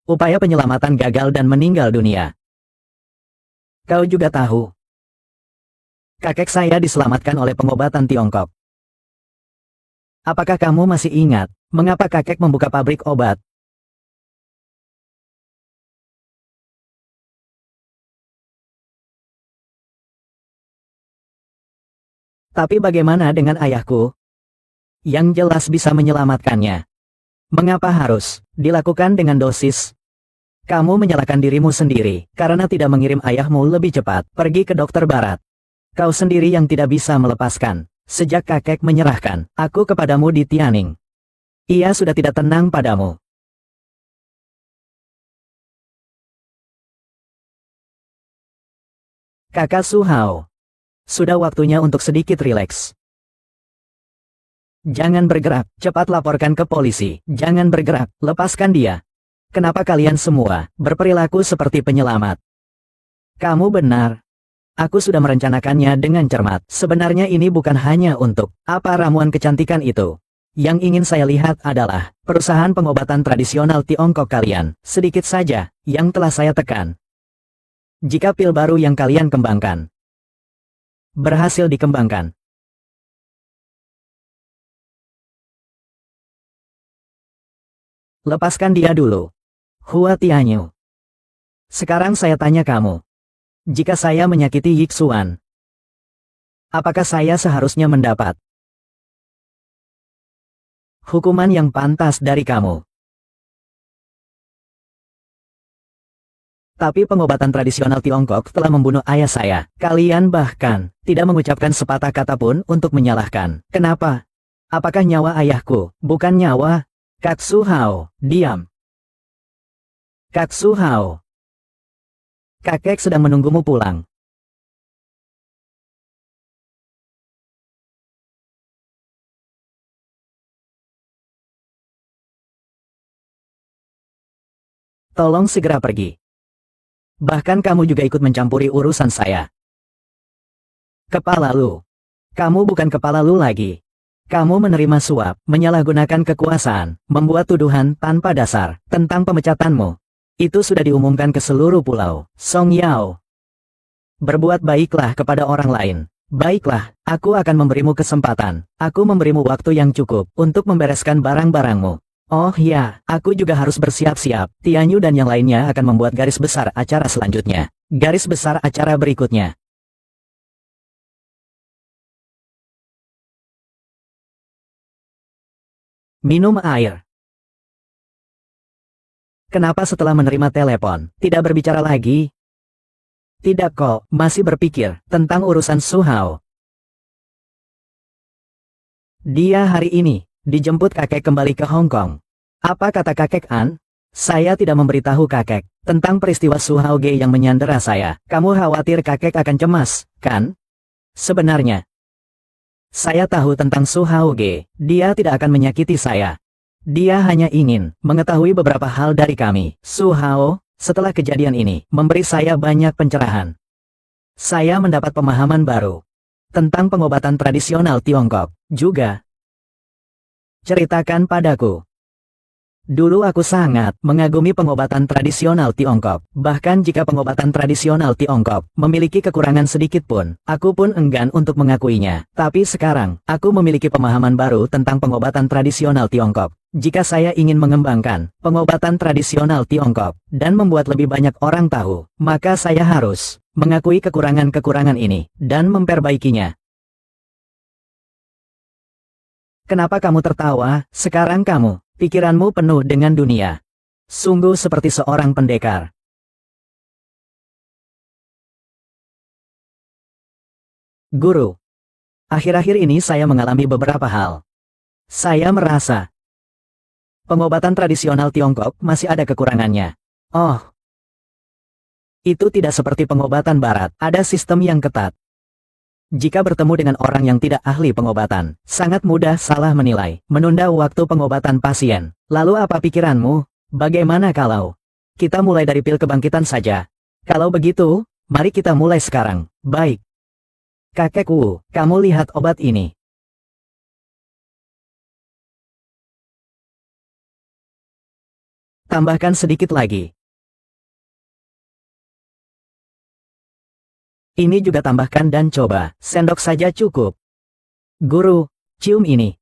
Upaya penyelamatan gagal dan meninggal dunia. Kau juga tahu, kakek saya diselamatkan oleh pengobatan Tiongkok. Apakah kamu masih ingat, mengapa kakek membuka pabrik obat? Tapi bagaimana dengan ayahku? Yang jelas bisa menyelamatkannya. Mengapa harus dilakukan dengan dosis? Kamu menyalahkan dirimu sendiri, karena tidak mengirim ayahmu lebih cepat pergi ke dokter barat. Kau sendiri yang tidak bisa melepaskan. Sejak kakek menyerahkan aku kepadamu di Tianning, ia sudah tidak tenang padamu. Kakak Su Hao, sudah waktunya untuk sedikit rileks. Jangan bergerak, cepat laporkan ke polisi. Jangan bergerak, lepaskan dia. Kenapa kalian semua berperilaku seperti penyelamat? Kamu benar. Aku sudah merencanakannya dengan cermat. Sebenarnya ini bukan hanya untuk apa ramuan kecantikan itu. Yang ingin saya lihat adalah perusahaan pengobatan tradisional Tiongkok kalian. Sedikit saja yang telah saya tekan. Jika pil baru yang kalian kembangkan berhasil dikembangkan, lepaskan dia dulu. Hua Tianyu. Sekarang saya tanya kamu. Jika saya menyakiti Yixuan, apakah saya seharusnya mendapat hukuman yang pantas dari kamu? Tapi pengobatan tradisional Tiongkok telah membunuh ayah saya. Kalian bahkan tidak mengucapkan sepatah kata pun untuk menyalahkan. Kenapa? Apakah nyawa ayahku bukan nyawa? Kak Su Hao, diam. Kak Su Hao. Kakek sedang menunggumu pulang. Tolong segera pergi. Bahkan kamu juga ikut mencampuri urusan saya. Kepala lu. Kamu bukan kepala lu lagi. Kamu menerima suap, menyalahgunakan kekuasaan, membuat tuduhan tanpa dasar tentang pemecatanmu. Itu sudah diumumkan ke seluruh pulau. Song Yao. Berbuat baiklah kepada orang lain. Baiklah, aku akan memberimu kesempatan. Aku memberimu waktu yang cukup untuk membereskan barang-barangmu. Oh ya, aku juga harus bersiap-siap. Tianyu dan yang lainnya akan membuat garis besar acara selanjutnya. Garis besar acara berikutnya. Minum air. Kenapa setelah menerima telepon, tidak berbicara lagi? Tidak kok, masih berpikir tentang urusan Su Hao. Dia hari ini dijemput kakek kembali ke Hong Kong. Apa kata kakek An? Saya tidak memberitahu kakek tentang peristiwa Su Hao Ge yang menyandera saya. Kamu khawatir kakek akan cemas, kan? Sebenarnya, saya tahu tentang Su Hao Ge. Dia tidak akan menyakiti saya. Dia hanya ingin mengetahui beberapa hal dari kami. Su Hao, setelah kejadian ini, memberi saya banyak pencerahan. Saya mendapat pemahaman baru tentang pengobatan tradisional Tiongkok. Juga, ceritakan padaku. Dulu aku sangat mengagumi pengobatan tradisional Tiongkok. Bahkan jika pengobatan tradisional Tiongkok memiliki kekurangan sedikit pun, aku pun enggan untuk mengakuinya. Tapi sekarang, aku memiliki pemahaman baru tentang pengobatan tradisional Tiongkok. Jika saya ingin mengembangkan pengobatan tradisional Tiongkok dan membuat lebih banyak orang tahu, maka saya harus mengakui kekurangan-kekurangan ini dan memperbaikinya. Kenapa kamu tertawa? Sekarang kamu, pikiranmu penuh dengan dunia. Sungguh seperti seorang pendekar. Guru, akhir-akhir ini saya mengalami beberapa hal. Saya merasa Pengobatan tradisional Tiongkok masih ada kekurangannya. Oh, itu tidak seperti pengobatan barat, ada sistem yang ketat. Jika bertemu dengan orang yang tidak ahli pengobatan, sangat mudah salah menilai, menunda waktu pengobatan pasien. Lalu apa pikiranmu? Bagaimana kalau kita mulai dari pil kebangkitan saja? Kalau begitu, mari kita mulai sekarang. Baik. Kakek Wu, kamu lihat obat ini. Tambahkan sedikit lagi. Ini juga tambahkan dan coba, sendok saja cukup. Guru, cium ini.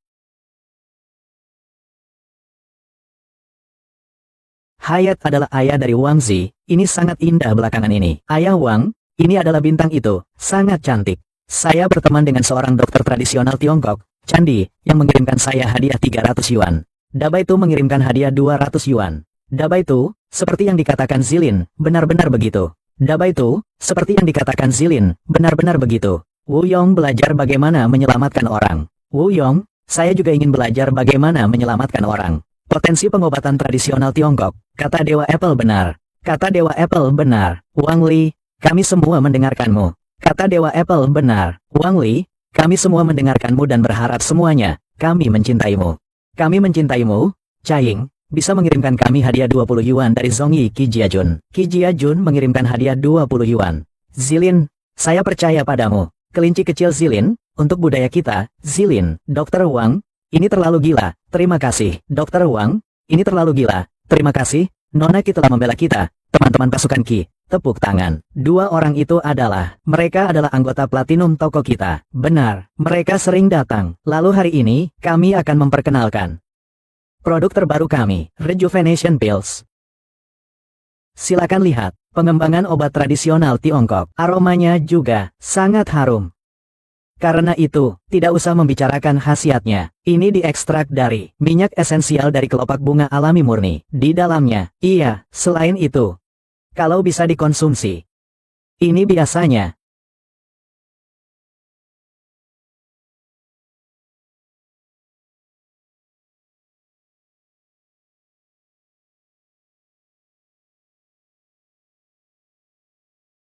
Hayat adalah ayah dari Wang Zi, ini sangat indah belakangan ini. Ayah Wang, ini adalah bintang itu, sangat cantik. Saya berteman dengan seorang dokter tradisional Tiongkok, Candi, yang mengirimkan saya hadiah 300 yuan. Daba itu mengirimkan hadiah 200 yuan. Daba itu, seperti yang dikatakan Zilin, benar-benar begitu. Daba itu, seperti yang dikatakan Zilin, benar-benar begitu. Wu Yong belajar bagaimana menyelamatkan orang. Wu Yong, saya juga ingin belajar bagaimana menyelamatkan orang. Potensi pengobatan tradisional Tiongkok, kata Dewa Apple benar. Kata Dewa Apple benar. Wang Li, kami semua mendengarkanmu. Kata Dewa Apple benar. Wang Li, kami semua mendengarkanmu dan berharap semuanya, kami mencintaimu. Kami mencintaimu, Caing. Bisa mengirimkan kami hadiah 20 yuan dari Zongyi Qi Jiajun. Qi Jiajun mengirimkan hadiah 20 yuan. Zilin, saya percaya padamu. Kelinci kecil Zilin, untuk budaya kita, Zilin, Dr. Wang, ini terlalu gila. Terima kasih, Dr. Wang, ini terlalu gila. Terima kasih, Nona Qi telah membela kita. Teman-teman pasukan Qi, tepuk tangan. Dua orang itu mereka adalah anggota platinum toko kita. Benar, mereka sering datang. Lalu hari ini, kami akan memperkenalkan produk terbaru kami, Rejuvenation Pills. Silakan lihat, pengembangan obat tradisional Tiongkok. Aromanya juga sangat harum. Karena itu, tidak usah membicarakan khasiatnya. Ini diekstrak dari minyak esensial dari kelopak bunga alami murni. Di dalamnya, iya, selain itu, kalau bisa dikonsumsi, ini biasanya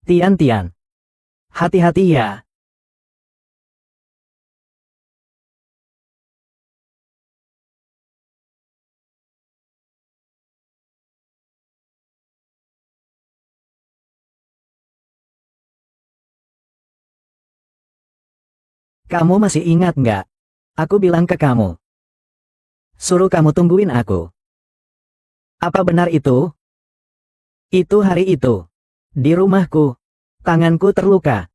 Tian-Tian. Hati-hati ya. Kamu masih ingat nggak? Aku bilang ke kamu. Suruh kamu tungguin aku. Apa benar itu? Itu hari itu. Di rumahku. Tanganku terluka.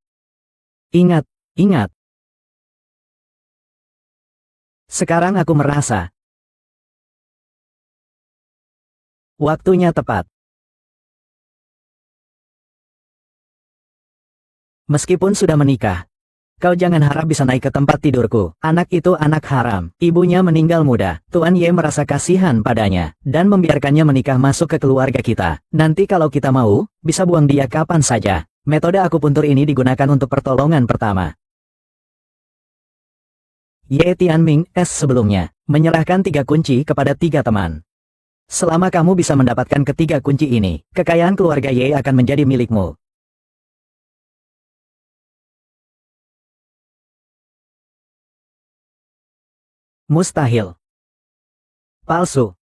Ingat, ingat. Sekarang aku merasa waktunya tepat. Meskipun sudah menikah, kau jangan harap bisa naik ke tempat tidurku. Anak itu anak haram. Ibunya meninggal muda. Tuan Ye merasa kasihan padanya, dan membiarkannya menikah masuk ke keluarga kita. Nanti kalau kita mau, bisa buang dia kapan saja. Metode akupuntur ini digunakan untuk pertolongan pertama. Ye Tianming S sebelumnya, menyerahkan 3 kunci kepada 3 teman. Selama kamu bisa mendapatkan ketiga kunci ini, kekayaan keluarga Ye akan menjadi milikmu. Mustahil. Palsu.